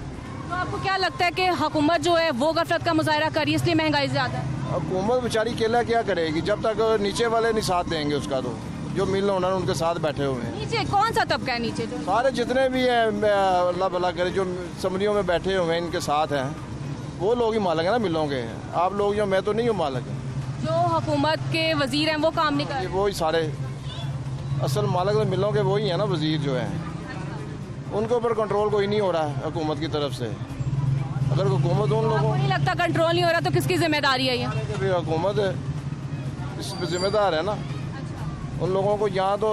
तो आपको क्या लगता है कि हुकूमत जो है वो गफलत का मुजाहरा कर रही है इसलिए महंगाई ज़्यादा है? हुकूमत बेचारी केला क्या करेगी जब तक नीचे वाले नहीं साथ देंगे उसका, तो जो मिल ओनर उनके साथ बैठे हुए हैं। नीचे कौन सा तबका है नीचे जो? सारे जितने भी हैं अल्लाह भला करे, जो असम्बलियों में बैठे हुए हैं इनके साथ हैं, वो लोग ही मालिक हैं ना मिलों के। आप लोग जो, मैं तो नहीं हूँ मालिक। जो हुकूमत के वजीर हैं वो काम नहीं कर रहे? वो ही सारे असल मालिक तो मिलों के वही हैं ना, वजीर जो हैं उनके ऊपर कंट्रोल कोई नहीं हो रहा है हुकूमत की तरफ से। अगर हुकूमत उन लोगों, आपको नहीं लगता कंट्रोल नहीं हो रहा तो किसकी जिम्मेदारी है ये? फिर हुकूमत इस पर जिम्मेदार है ना। उन लोगों को यहाँ तो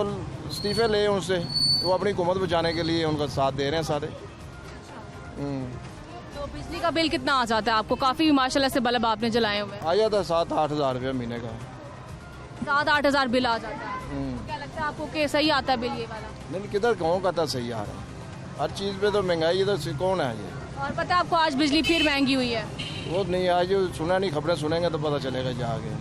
इस्तीफे ले उनसे, वो अपनी हुकूमत बचाने के लिए उनका साथ दे रहे हैं सारे। तो बिजली का बिल कितना आ जाता है आपको? काफ़ी माशाल्लाह से बल्ब आपने जलाए हुए हैं। आ जाता है 7-8 हज़ार रुपया महीने का। 7-8 हज़ार बिल आ जाता है। तो क्या लगता है आपको कि सही आता है बिल ये वाला? नहीं, किधर कौन कहता सही आ रहा है? हर चीज़ पे तो महंगाई, इधर कौन है ये? और पता है आपको आज बिजली फिर महंगी हुई है। वो नहीं, आज जो सुना नहीं, खबरें सुनेंगे तो पता चलेगा जाके।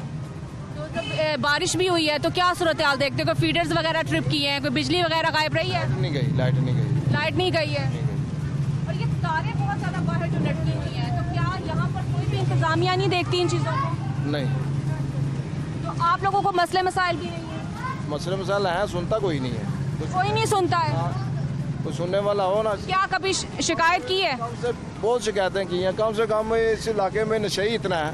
तो जब बारिश भी हुई है तो क्या सूरत हाल देखते हो? कोई फीडर्स वगैरह ट्रिप किए हैं, कोई बिजली वगैरह गायब रही है? नहीं गई, लाइट नहीं गई। लाइट नहीं गई है। और ये तारें बहुत ज़्यादा बाहर जो लटकी हुई हैं, तो क्या यहाँ पर कोई भी इंतजामिया नहीं देखती इन चीज़ों को? नहीं, तो आप लोगों को मसले मसाइल भी नहीं है? मसले मसाइल हैं, सुनता कोई नहीं है। कोई नहीं सुनता है। कोई सुनने वाला हो ना। क्या कभी शिकायत की है? हमसे बहुत शिकायतें की हैं। कम से कम इस इलाके में नशई इतना है,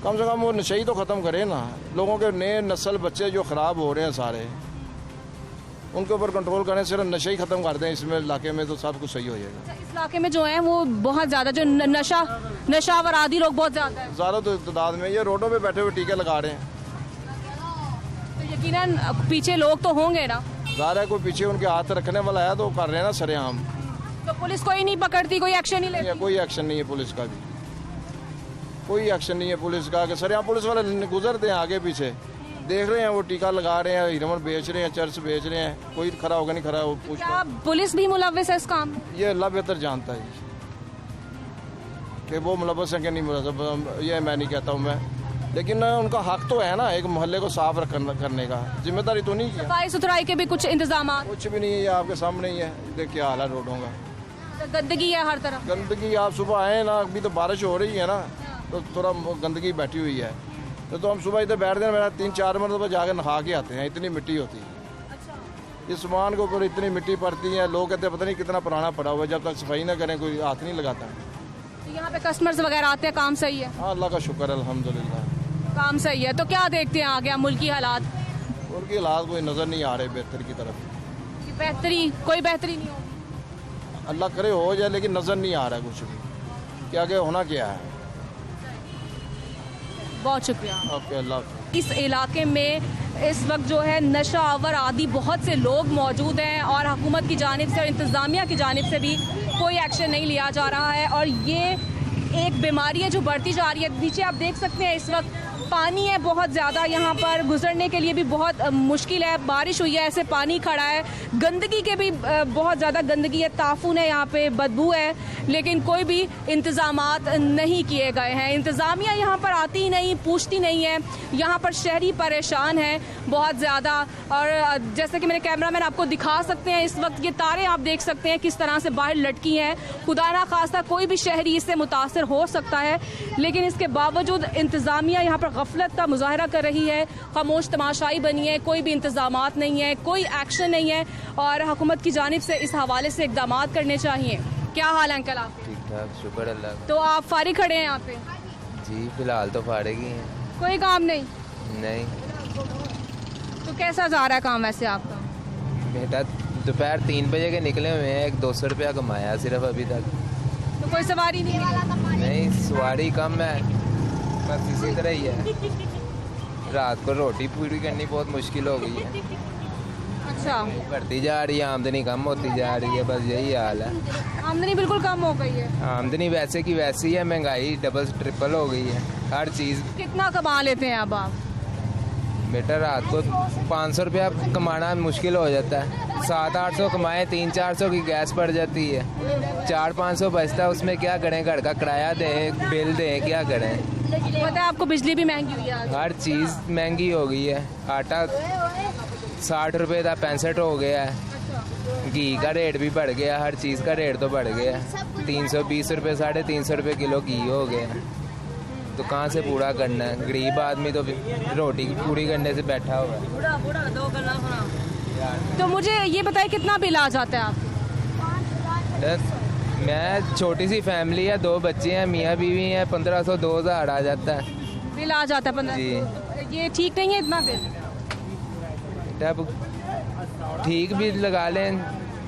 कम से कम वो नशई तो ख़त्म करे ना। लोगों के नए नस्ल बच्चे जो ख़राब हो रहे हैं सारे, उनके ऊपर कंट्रोल करें, सिर्फ नशई ख़त्म कर दें इसमें इलाके में, तो सब कुछ सही हो जाएगा। इस इलाके में जो है वो बहुत ज़्यादा जो नशावर आदि लोग बहुत ज़्यादा है। ज़्यादा तो तादाद में ये रोडों पे बैठे हुए टीके लगा रहे हैं। तो यकीनन पीछे लोग तो होंगे ना। ज़ाहिर है कोई पीछे उनके हाथ रखने वाला है तो कर रहे हैं ना सरेआम। तो पुलिस कोई नहीं पकड़ती, कोई एक्शन नहीं लेती? कोई एक्शन नहीं है पुलिस का भी, कोई एक्शन नहीं है पुलिस का। कि सरेआम पुलिस वाले गुजरते हैं आगे पीछे, देख रहे हैं वो टीका लगा रहे हैं, हीरोइन बेच रहे हैं, चर्च बेच रहे हैं, कोई खड़ा होगा नहीं खड़ा हो पूछ। क्या पुलिस भी मुलव्विस है इस काम में? ये अल्लाह बेहतर जानता है कि वो मुलव्वस है कि नहीं मुलव्वस, ये मैं नहीं कहता हूँ मैं, लेकिन उनका हक तो है ना एक मोहल्ले को साफ करने का। जिम्मेदारी तो नहीं है। सफाई सुथराई के भी कुछ इंतजाम? कुछ भी नहीं है, ये आपके सामने ही है। देखिए क्या हाल है रोडों का, गंदगी है हर तरफ। गंदगी। आप सुबह आए ना, अभी तो बारिश हो रही है ना, तो थोड़ा गंदगी बैठी हुई है। तो हम सुबह इधर बैठते हैं, मेरा 3-4 मरतबा जाकर नहा के आते हैं, इतनी मिट्टी होती है। इस सामान के ऊपर इतनी मिट्टी पड़ती है, लोग कहते हैं पता नहीं कितना पुराना पड़ा हुआ है, जब तक सफाई ना करें कोई हाथ नहीं लगाता। तो यहाँ पे कस्टमर्स वगैरह आते हैं, काम सही है? हाँ, अल्लाह का शुक्र है, अल्हम्दुलिल्लाह काम सही है। तो क्या देखते हैं आगे मुल्की हालात? उनकी हालात कोई नज़र नहीं आ रहे बेहतर की तरफ। बेहतरी कोई बेहतरी नहीं होगी, अल्लाह करे हो जाए, लेकिन नज़र नहीं आ रहा है कुछ भी कि आगे होना क्या है। बहुत शुक्रिया। ओके, अल्लाह हाफ़िज़। इस इलाके में इस वक्त जो है नशा आवर आदि बहुत से लोग मौजूद हैं और हुकूमत की जानिब से और इंतज़ामिया की जानिब से भी कोई एक्शन नहीं लिया जा रहा है। और ये एक बीमारी है जो बढ़ती जा रही है। नीचे आप देख सकते हैं इस वक्त पानी है बहुत ज़्यादा, यहाँ पर गुजरने के लिए भी बहुत मुश्किल है। बारिश हुई है, ऐसे पानी खड़ा है, गंदगी के भी बहुत ज़्यादा गंदगी है, ताफून है, यहाँ पे बदबू है, लेकिन कोई भी इंतज़ामात नहीं किए गए हैं। इंतज़ामिया यहाँ पर आती ही नहीं, पूछती नहीं है। यहाँ पर शहरी परेशान हैं बहुत ज़्यादा। और जैसे कि मेरे कैमरामैन आपको दिखा सकते हैं, इस वक्त ये तारें आप देख सकते हैं किस तरह से बाहर लटकी हैं। खुदा ना खास्ता कोई भी शहरी इससे मुतासर हो सकता है, लेकिन इसके बावजूद इंतज़ामिया यहाँ पर गफलत का मुजाहरा कर रही है, खामोश तमाशाई बनी है, कोई भी इंतज़ामात नहीं है, कोई एक्शन नहीं है। और हुकूमत की जानिब से इस हवाले से इक़दामात करने चाहिए। क्या हाल है अंकल आपके? ठीक ठाक, शुक्र अल्लाह। तो आप फारिग खड़े हैं यहाँ पे? जी फिलहाल तो फारिग ही हैं। कोई काम नहीं? नहीं, तो कैसा जा रहा है काम वैसे आपका? बेटा दोपहर 3 बजे के निकले हुए हैं, 200 रुपया कमाया सिर्फ अभी तक। तो कोई सवारी नहीं है? नहीं, सवारी कम है, बस इसी तरह ही है। रात को रोटी पूरी करनी बहुत मुश्किल हो गई है। अच्छा, बढ़ती जा रही है, आमदनी कम होती जा रही है, बस यही हाल है। आमदनी बिल्कुल कम हो गई है। आमदनी वैसे की वैसी है, महंगाई डबल ट्रिपल हो गई है हर चीज़। कितना कमा लेते हैं अब आप? बेटा रात को 500 रुपया कमाना मुश्किल हो जाता है। 700-800 कमाए, 300-400 की गैस पड़ जाती है, 400-500 बचता है, उसमें क्या करें? घर का किराया दें, बिल दें, क्या करें? पता है आपको बिजली भी महंगी हुई है आज। हर चीज़ महंगी हो गई है। आटा 60 रुपये था 65 हो गया है। घी का रेट भी बढ़ गया, हर चीज़ का रेट तो बढ़ गया है। 320 रुपये 350 रुपये किलो घी हो गया। तो कहाँ से पूरा करना है? गरीब आदमी तो रोटी पूरी करने से बैठा हुआ है। तो मुझे ये बताइए कितना बिल आ जाता है आपको? मैं छोटी सी फैमिली है, 2 बच्चे हैं, मियाँ बीवी हैं, 1500-2000 आ जाता है। बिल आ जाता है 1500। जी। ये ठीक नहीं है इतना बिल? तब ठीक भी लगा लें,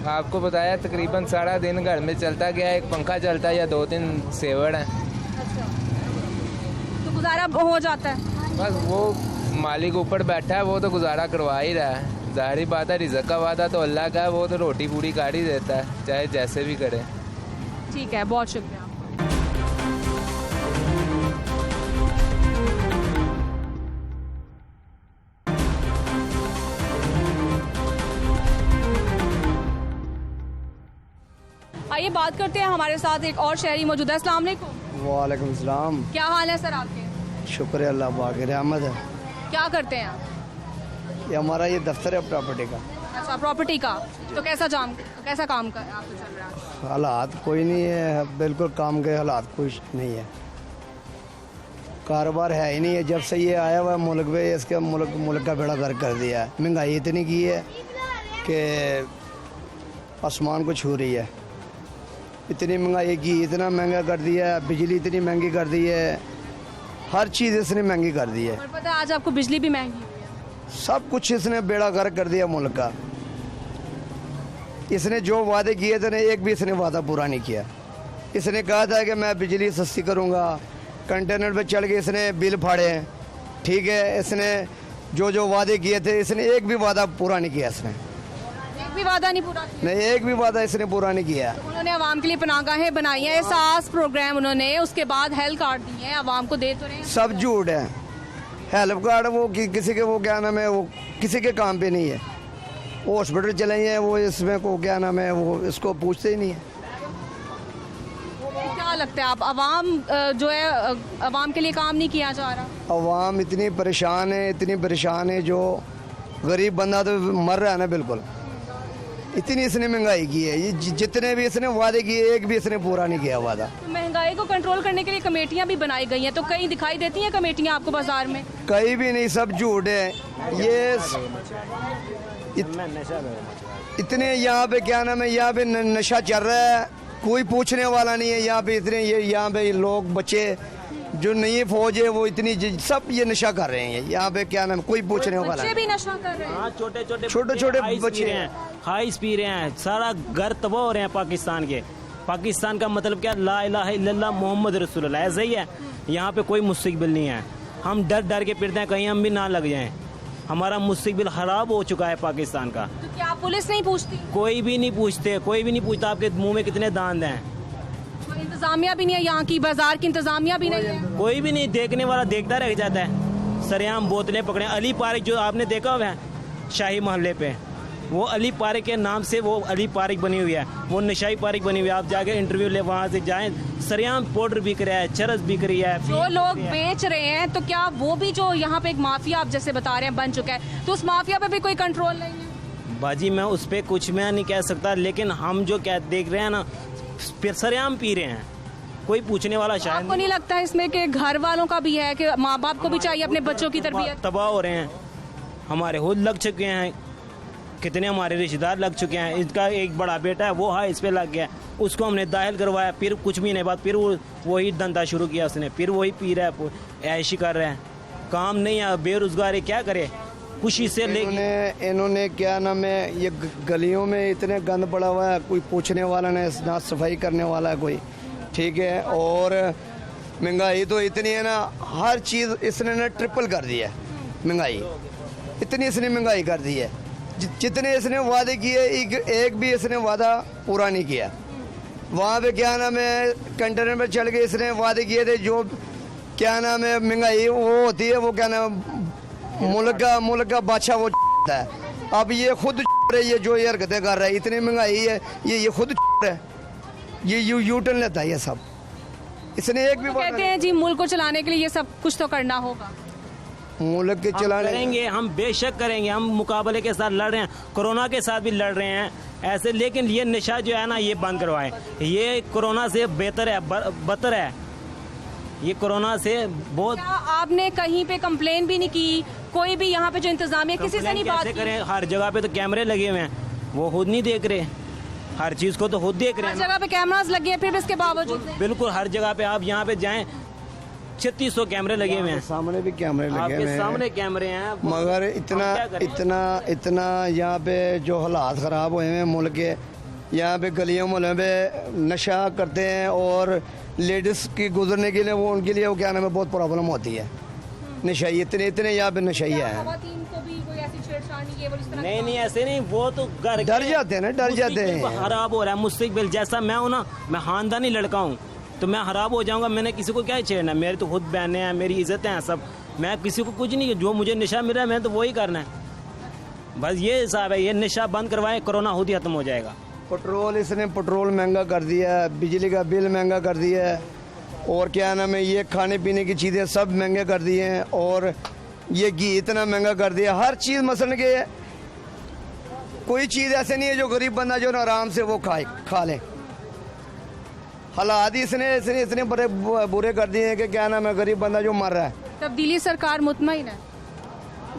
आपको बताया तकरीबन सारा दिन घर में चलता गया, एक पंखा चलता है या 2-3 सेवर हैं। तो गुजारा हो जाता है? बस वो मालिक ऊपर बैठा है, वो तो गुजारा करवा ही रहा है। ज़ाहिर बात है, रिज़्क़ का वादा तो अल्लाह का है, वो तो रोटी पूरी कर ही देता है, चाहे जैसे भी करे। ठीक है, बहुत शुक्रिया। आइए बात करते हैं, हमारे साथ एक और शहरी मौजूद है। अस्सलाम वालेकुम। वालेकुम सलाम। क्या हाल है सर आपके? शुक्र है अल्लाह पाक की रहमत है। क्या करते हैं आप? ये हमारा ये दफ्तर है प्रॉपर्टी का। अच्छा, प्रॉपर्टी का। तो कैसा काम कर आपको चल रहा है? हालात कोई नहीं है, बिल्कुल काम के हालात कुछ नहीं है, कारोबार है ही नहीं है। जब से ये आया हुआ मुल्क पे, इसके मुल्क का बेड़ा गर्क कर दिया है। महंगाई इतनी की है कि आसमान को छू रही है। इतनी महंगाई की, इतना महंगा कर दिया है, बिजली इतनी महंगी कर दी है, हर चीज़ इसने महंगी कर दी है। और पता है आज आपको बिजली भी महंगी हुई है। सब कुछ इसने बेड़ा गर्क कर दिया मुल्क का। इसने जो वादे किए थे, एक भी इसने वादा पूरा नहीं किया। इसने कहा था कि मैं बिजली सस्ती करूंगा, कंटेनर पे चढ़ के इसने बिल फाड़े हैं, ठीक है। इसने जो वादे किए थे, इसने एक भी वादा पूरा नहीं किया। इसने एक भी वादा नहीं पूरा किया? नहीं, एक भी वादा इसने पूरा नहीं किया। उन्होंने आवाम के लिए पनाहगाहें बनाई हैं, एहसास प्रोग्राम उन्होंने, उसके बाद हेल्थ कार्ड दिए हैं, आवाम को दे तो रहे हैं। सब झूठ है। हेल्थ कार्ड वो किसी के, वो क्या नाम है, वो किसी के काम पे नहीं है। हॉस्पिटल चले हैं, वो इसमें को क्या नाम है, वो इसको पूछते ही नहीं है। क्या लगता है आप, आवाम जो है आवाम के लिए काम नहीं किया जा रहा? आवाम इतनी परेशान है, जो गरीब बंदा तो मर रहा है ना बिल्कुल। इतनी इसने महंगाई की है, ये जितने भी इसने वादे किए, एक भी इसने पूरा नहीं किया वादा। तो महंगाई को कंट्रोल करने के लिए कमेटियां भी बनाई गई हैं, तो कहीं दिखाई देती हैं कमेटियां आपको बाजार में? कहीं भी नहीं, सब झूठ है। ये इतने यहाँ पे क्या नाम है, यहाँ पे नशा चल रहा है, कोई पूछने वाला नहीं है। यहाँ पे इतने यहाँ पे लोग, बच्चे जो नहीं फौज है, वो इतनी सब ये नशा कर रहे हैं। यहाँ पे क्या नाम, कोई पूछने वाला बच्चे भी नशा कर रहे हैं? छोटे बच्चे हाइस पी रहे हैं, सारा घर तबाह हो रहे हैं पाकिस्तान के। पाकिस्तान का मतलब क्या? ला इलाहा इल्लल्लाह मोहम्मद रसूलुल्लाह, ऐसा ही है। यहाँ पे कोई मुस्तकबिल नहीं है। हम डर के फिरते हैं कहीं हम भी ना लग जाएं। हमारा मुस्तकबिल खराब हो चुका है पाकिस्तान का। तो क्या पुलिस नहीं पूछती? कोई भी नहीं पूछता। आपके मुंह में कितने दांत हैं? इंतजामिया भी नहीं है, यहाँ की बाजार की इंतजामिया भी नहीं है। कोई भी नहीं, देखने वाला देखता रह जाता है। सरेआम बोतलें पकड़े। अली पार्क जो आपने देखा हुआ है शाही मोहल्ले पे, वो अली पार्क के नाम से वो अली पार्क बनी हुई है, वो नशाई पार्क बनी हुई है। आप जाके इंटरव्यू ले, वहाँ से जाएं, सरेआम पाउडर बिक रहा है, चरस बिक रही है। जो लोग बेच रहे हैं, तो क्या वो भी जो यहाँ पे एक माफिया आप जैसे बता रहे हैं बन चुका है, तो उस माफिया पे भी कोई कंट्रोल नहीं है? बाजी मैं उस पर कुछ मैं नहीं कह सकता, लेकिन हम जो क्या देख रहे हैं ना, सरेआम पी रहे हैं, कोई पूछने वाला शायद आपको नहीं लगता इसमें कि घर वालों का भी है, कि माँ बाप को भी चाहिए अपने बच्चों की तरबियत? तबाह हो रहे हैं। हमारे खुद लग चुके हैं, कितने हमारे रिश्तेदार लग चुके हैं। इसका एक बड़ा बेटा है, वो इस पे लग गया, उसको हमने दाखिल करवाया, फिर कुछ महीने बाद फिर वही धंधा शुरू किया उसने, फिर वही पी रहा है, ऐश कर रहे हैं। काम नहीं है, बेरोजगार है, क्या करे? खुशी से ले इन्होंने क्या नाम है, ये गलियों में इतने गंद पड़ा हुआ है, कोई पूछने वाला नहीं, ना सफाई करने वाला है कोई, ठीक है। और महंगाई तो इतनी है ना, हर चीज़ इसने ना ट्रिपल कर दी है महंगाई, इतनी इसने महंगाई कर दी है। जितने इसने वादे किए एक भी इसने वादा पूरा नहीं किया। वहाँ पे क्या नाम है, कंटेनर में चल के इसने वादे किए थे, जो क्या नाम है महंगाई वो होती है, वो क्या नाम मुल्क का बादशाह वो है। अब ये खुद ये जो ये हरकतें कर रहा है, इतनी महंगाई है, ये खुद है, ये यू टर्न लेता है ये सब। इसने एक भी कहते हैं जी मुल्क को चलाने के लिए ये सब कुछ तो करना होगा। मुल्क के चलाने करेंगे, हम बेशक करेंगे, हम मुकाबले के साथ लड़ रहे हैं, कोरोना के साथ भी लड़ रहे हैं ऐसे, लेकिन ये नशा जो है ना ये बंद करवाएं। ये कोरोना से बेहतर है, बदतर है, ये कोरोना से बहुत। क्या आपने कहीं पे कंप्लेन भी नहीं की? कोई भी यहाँ पे जो इंतजामिया किसी से नहीं बात की? करें, हर जगह पे तो कैमरे लगे हुए हैं, वो खुद नहीं देख रहे, हर चीज को तो खुद देख रहे हैं। हर जगह पे कैमरास लगे हैं, फिर भी इसके बावजूद बिल्कुल हर जगह पे आप यहाँ पे जाएं 3600 कैमरे लगे हुए हैं, सामने भी कैमरे लगे हुए हैं, सामने कैमरे हैं। मगर इतना यहाँ पे जो हालात ख़राब हुए हैं मुल्क के, यहाँ पे गलियों मोहल्लों पे नशा करते हैं, और लेडीज़ की गुजरने के लिए वो उनके लिए वो क्या नाम है बहुत प्रॉब्लम होती है। नशाई इतने यहाँ पे नशाई है। नहीं ऐसे नहीं, वो तो डर जाते हैं ना, डर जाते हैं। खराब हो रहा है मुस्तकबिल। जैसा मैं हूँ ना, मैं खानदानी लड़का हूँ, तो मैं खराब हो जाऊंगा। मैंने किसी को क्या छेड़ना है, मेरी तो खुद बहनें हैं, मेरी इज्जतें हैं सब, मैं किसी को कुछ नहीं, जो मुझे नशा मिल रहा है मैंने तो वही करना है। बस ये हिसाब है, ये नशा बंद करवाएं, कोरोना खुद ही खत्म हो जाएगा। इसने पेट्रोल महंगा कर दिया है, बिजली का बिल महंगा कर दिया है, और क्या नाम है ये खाने पीने की चीज़ें सब महंगे कर दिए हैं, और ये घी इतना महंगा कर दिया। हर चीज़ मसलन के कोई चीज़ ऐसे नहीं है जो गरीब बंदा जो ना आराम से वो खा ले। हालात ही इसने इतने बड़े बुरे कर दिए हैं कि क्या नाम है गरीब बंदा जो मर रहा है। तब्दीली सरकार मुतमईन है?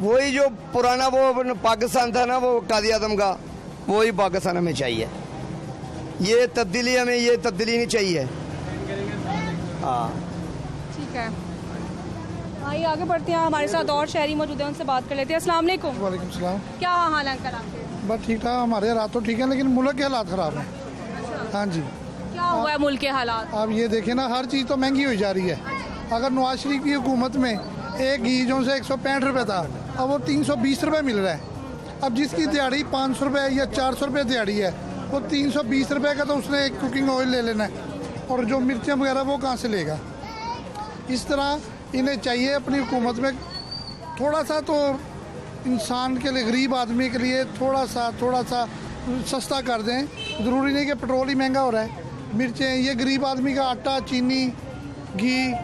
वही जो पुराना वो पाकिस्तान था ना, वो कादी आजम का, वही पाकिस्तान हमें चाहिए। ये तब्दीली हमें ये तब्दीली नहीं चाहिए। हाँ ठीक है, आइए आगे बढ़ते हैं। हमारे साथ और शहरी मौजूद हैं, उनसे बात कर लेते हैं। अस्सलाम वालेकुम। वालेकुम सलाम। क्या हाल है अंकल आपके? बस ठीक ठाक, हमारे हालात तो ठीक है, लेकिन मुल्क के हालात ख़राब हैं। हाँ जी। क्या हुआ है मुल्क के हालात? अब ये देखें ना, हर चीज़ तो महंगी हो जा रही है। अगर नवाज शरीफ की हुकूमत में एक घी जो से 165 रुपये था, अब वो 320 रुपये मिल रहा है। अब जिसकी दिहाड़ी 500 रुपये या 400 रुपये दिहाड़ी है, वो 320 रुपये का तो उसने कुकिंग ऑयल ले लेना है, और जो मिर्चें वगैरह वो कहाँ से लेगा। इस तरह इन्हें चाहिए अपनी हुकूमत में थोड़ा सा तो इंसान के लिए, गरीब आदमी के लिए थोड़ा सा सस्ता कर दें। ज़रूरी नहीं कि पेट्रोल ही महंगा हो रहा है, मिर्चें, ये गरीब आदमी का आटा, चीनी, घी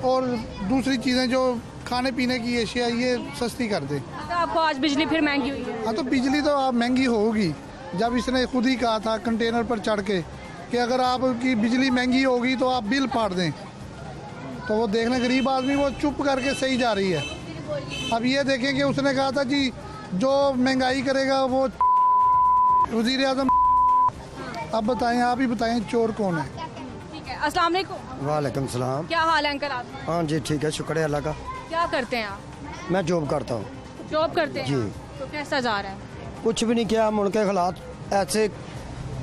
और दूसरी चीज़ें जो खाने पीने की अशिया, ये सस्ती कर दें। तो आपको आज बिजली फिर महंगी हुई है? हाँ, तो बिजली तो आप महंगी होगी। जब इसने खुद ही कहा था कंटेनर पर चढ़ के कि अगर आपकी बिजली महंगी होगी तो आप बिल फाड़ दें, तो वो देखने गरीब आदमी वो चुप करके सही जा रही है। अब ये देखें कि उसने कहा था जी जो महंगाई करेगा वो वज़ीर आज़म। अब बताएं, आप ही बताएं चोर कौन है। ठीक है, अस्सलाम वालेकुम। वालेकुम सलाम। क्या हाल है अंकल आपके? हाँ जी ठीक है, शुक्र है अल्लाह का। क्या करते हैं आप? मैं जॉब करता हूँ। जॉब करते हैं? जी। तो कैसा जा रहा है? कुछ भी नहीं किया, मुल्क के हालात ऐसे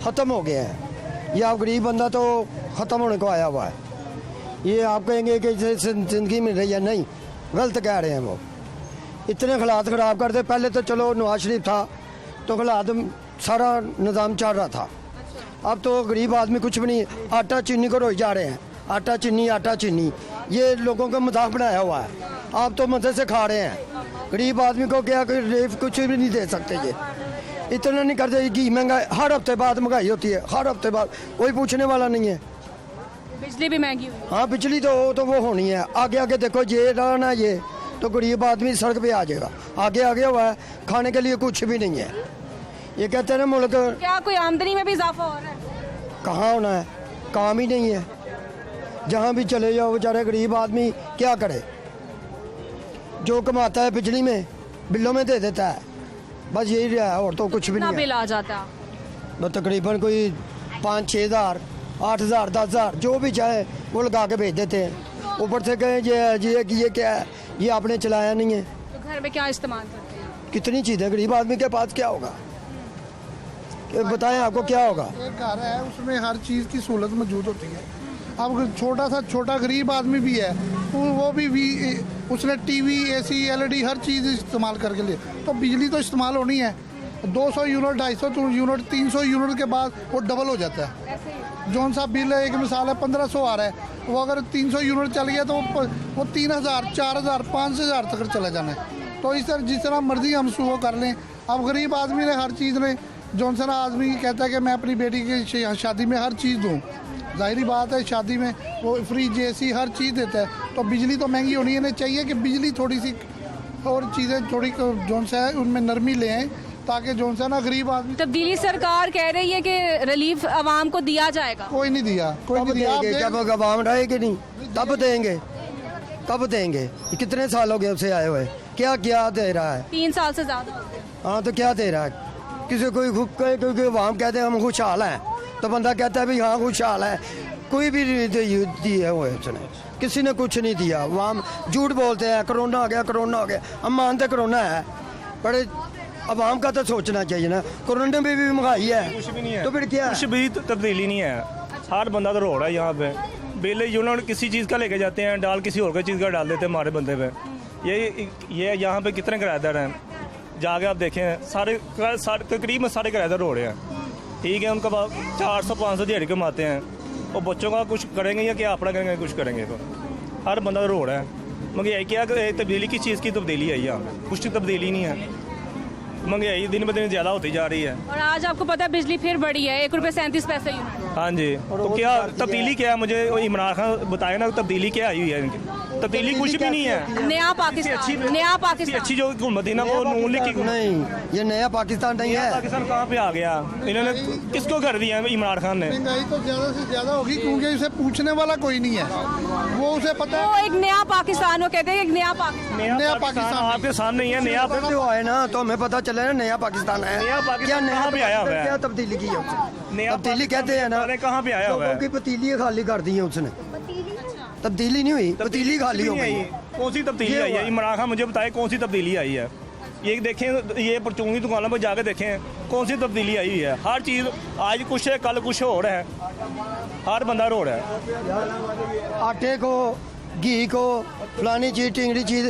ख़त्म हो गए हैं। ये आप गरीब बंदा तो ख़त्म होने को आया हुआ है। ये आप कहेंगे कि ज़िंदगी मिल रही है, नहीं, गलत कह रहे हैं। वो इतने हालात ख़राब करते। पहले तो चलो नवाज शरीफ था तो हालात सारा निज़ाम चल रहा था। अब तो गरीब आदमी कुछ भी नहीं, आटा चीनी को रोई जा रहे हैं, आटा चीनी, ये लोगों का मजाक बनाया हुआ है। आप तो मज़े से खा रहे हैं, गरीब आदमी को क्या रेफ कुछ भी नहीं दे सकते। ये इतना नहीं करते कि महंगा, हर हफ्ते बाद महंगाई होती है, हर हफ्ते बाद, कोई पूछने वाला नहीं है। बिजली भी महंगी हुई? हाँ, बिजली तो वो होनी है। आगे देखो, ये रहा ना, ये तो गरीब आदमी सड़क पे आ जाएगा। आगे हुआ है, खाने के लिए कुछ भी नहीं है। ये कहते हैं ना मुल्क, क्या कोई आमदनी में भी इजाफा हो रहा है? कहाँ होना है, काम ही नहीं है। जहाँ भी चले जाओ बेचारे गरीब आदमी क्या करे, जो कमाता है बिजली में बिलों में दे देता है, बस यही रहा है, और तो कुछ भी नहीं है। बिल आ जाता है तो तकरीबन कोई 5-6 हज़ार, 8 हज़ार, 10 हज़ार, जो भी चाहे वो लगा के भेज देते हैं। ऊपर से कहें ये क्या है, ये आपने चलाया नहीं है। तो घर में क्या इस्तेमाल करते हैं? कितनी चीज़ें, गरीब आदमी के पास क्या होगा, बताएं आपको क्या होगा। एक घर है उसमें हर चीज़ की सहूलत मौजूद होती है। अब छोटा गरीब आदमी भी है, वो भी उसने टीवी, एसी, एलईडी हर चीज़ इस्तेमाल करके लिए, तो बिजली तो इस्तेमाल होनी है। 200 यूनिट, 250 यूनिट, 300 यूनिट के बाद वो डबल हो जाता है। जौन सा बिल है, एक मिसाल है 1500 आ रहा है, वो अगर 300 यूनिट चल गया तो वो 3000, 4000, 5000 तक चला जाना है। तो इस तरह जिस तरह मर्जी हम वो कर लें। अब गरीब आदमी ने हर चीज़ में, जौन सा आदमी कहता है कि मैं अपनी बेटी की शादी में हर चीज़ दूँ, जाहिर बात है शादी में वो फ्रिज, एसी हर चीज़ देता है, तो बिजली तो महंगी होनी है। चाहिए कि बिजली थोड़ी सी और चीज़ें थोड़ी जौन सा है उनमें नरमी ले आएँ, ताकि जौन सा ना गरीब आदमी। तब्दीली सरकार कह रही है कि रिलीफ आवाम को दिया जाएगा। कोई नहीं दिया, कोई नहीं दिया। जब आवाम रहेगी नहीं तब देंगे, कब देंगे? कितने साल हो गए उसे आए हुए, क्या दे रहा है? 3 साल से ज़्यादा। हाँ, तो क्या दे रहा है? किसी कोई आवाम कहते हैं हम खुशहाल हैं, तो बंदा कहता है भाई हाँ खुशहाल है। कोई भी दिए हुए उसने, किसी ने कुछ नहीं दिया। आवाम झूठ बोलते हैं, कोरोना आ गया, कोरोना हो गया। हम मानते कोरोना है, बड़े आवाम का तो सोचना चाहिए ना। कोरोना में भी महंगाई है, कुछ भी नहीं है, तो फिर क्या? कुछ भी तब्दीली नहीं है। हर बंदा तो रो रहा है यहाँ पे। बिल यूनिट किसी चीज़ का लेके जाते हैं, डाल किसी और चीज़ का डाल देते हैं हमारे बंदे पे। ये यहाँ पे कितने किराएदार हैं, जाके आप देखें, सारे तकरीबन सारे किराएदार रो रहे हैं। ठीक है, उनका 400-500 दिहाड़ी कमाते हैं, और बच्चों का कुछ करेंगे या क्या अपना करेंगे, कुछ करेंगे। तो हर बंदा रो रहा है। महंगाई क्या तब्दीली, किस चीज़ की तब्दीली है यहाँ? कुछ तब्दीली नहीं है। महंगाई दिन ब दिन ज़्यादा होती जा रही है। और आज आपको पता है बिजली फिर बढ़ी है, 1 रुपये 37 पैसे यूनिट। हाँ जी, तो क्या तब्दीली क्या है? मुझे इमरान खान बताए ना, तब्दीली क्या आई हुई है इनकी? तब्दीली कुछ भी नहीं है। नया पाकिस्तान अच्छी जो हुकूमत थी ना, वो नून लीग की नहीं, ये नया पाकिस्तान नहीं है। पाकिस्तान कहाँ पे आ गया? इन्होंने किसको कर दिया इमरान खान ने? महंगाई तो ज़्यादा से ज़्यादा होगी, क्योंकि उसे पूछने वाला कोई नहीं है। वो उसे पता है, वो एक नया पाकिस्तान, वो कहते हैं एक नया पाकिस्तान आपके सामने ही है। नया है ना, तो हमें पता चले ना नया पाकिस्तान है। नया पाकिस्तान कहाँ पे आया हुआ है? क्या तब्दीली की है उसने? तब्दीली कहते हैं ना, कहाँ पे आया हुआ है? पतीली खाली कर दी है उसने। तब्दीली नहीं हुई, पतीली खाली हो गई। कौन सी तब्दीली आई है? इमरान खान मुझे बताए कौन सी तब्दीली आई है। ये देखें, ये परचूनी दुकानों पर जाकर देखें कौन सी तब्दीली आई हुई है। हर चीज़ आज कुछ है, कल कुछ और है। हर बंदा रो रहा है। आटे को, घी को, फलानी चीज, टिंगड़ी चीज,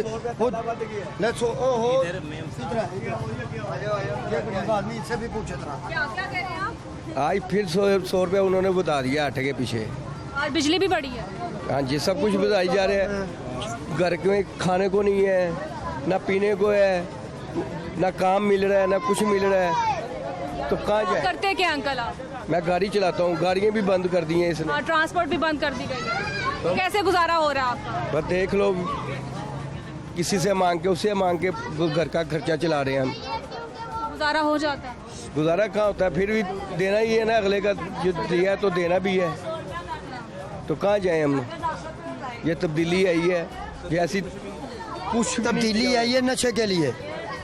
आदमी इससे भी पूछे था। आज फिर 100 रुपया उन्होंने बता दिया आटे के पीछे। आज बिजली भी बढ़ी है। हाँ जी, सब कुछ बताई जा रहे हैं। घर में खाने को नहीं है, ना पीने को है, ना काम मिल रहा है, ना कुछ मिल रहा है, तो कहाँ जाए? करते क्या अंकल आप? मैं गाड़ी चलाता हूँ, गाड़ियाँ भी बंद कर दी हैं इसने। ट्रांसपोर्ट भी बंद कर दी गई है, तो कैसे गुजारा हो रहा है आपका? बस देख लो, किसी से मांग के, उससे मांग के घर का खर्चा चला रहे हैं हम। गुजारा हो जाता है? गुजारा कहाँ होता है, फिर भी देना ही है ना, अगले का जो दिया तो देना भी है, तो कहाँ जाए हम? ये तब्दीली आई है, ये ऐसी कुछ तब्दीली आई है नशे के लिए।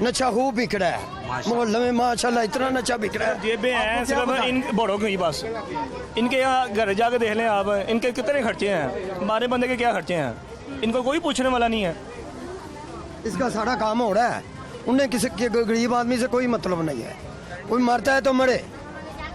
नशा खूब बिक रहा है मोहल्ले में, माशाल्लाह इतना नशा बिक रहा है। जेबें हैं सिर्फ इन बड़ों की बस। इनके यहाँ घर जाके देख लें आप, इनके कितने खर्चे हैं, हमारे बंदे के क्या खर्चे हैं, इनको कोई पूछने वाला नहीं है। इसका सारा काम हो रहा है, उन्हें किसी गरीब आदमी से कोई मतलब नहीं है। कोई मरता है तो मरे,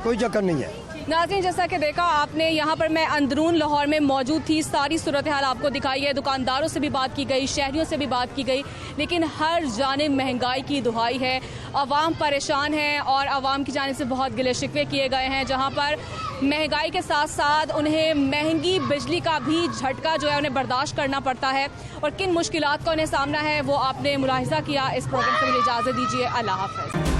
कोई चक्कर नहीं है। नाज़रीन, जैसा कि देखा आपने, यहाँ पर मैं अंदरून लाहौर में मौजूद थी, सारी सूरत हाल आपको दिखाई है। दुकानदारों से भी बात की गई, शहरियों से भी बात की गई, लेकिन हर जानिब महंगाई की दुहाई है। आवाम परेशान है और आवाम की जानिब से बहुत गिले शिकवे किए गए हैं, जहाँ पर महंगाई के साथ साथ उन्हें महंगी बिजली का भी झटका जो है उन्हें बर्दाश्त करना पड़ता है। और किन मुश्किलात का उन्हें सामना है वो आपने मुलाहिजा किया। इस प्रोग्राम से मुझे इजाज़त दीजिए। अल्लाह हाफ़िज़।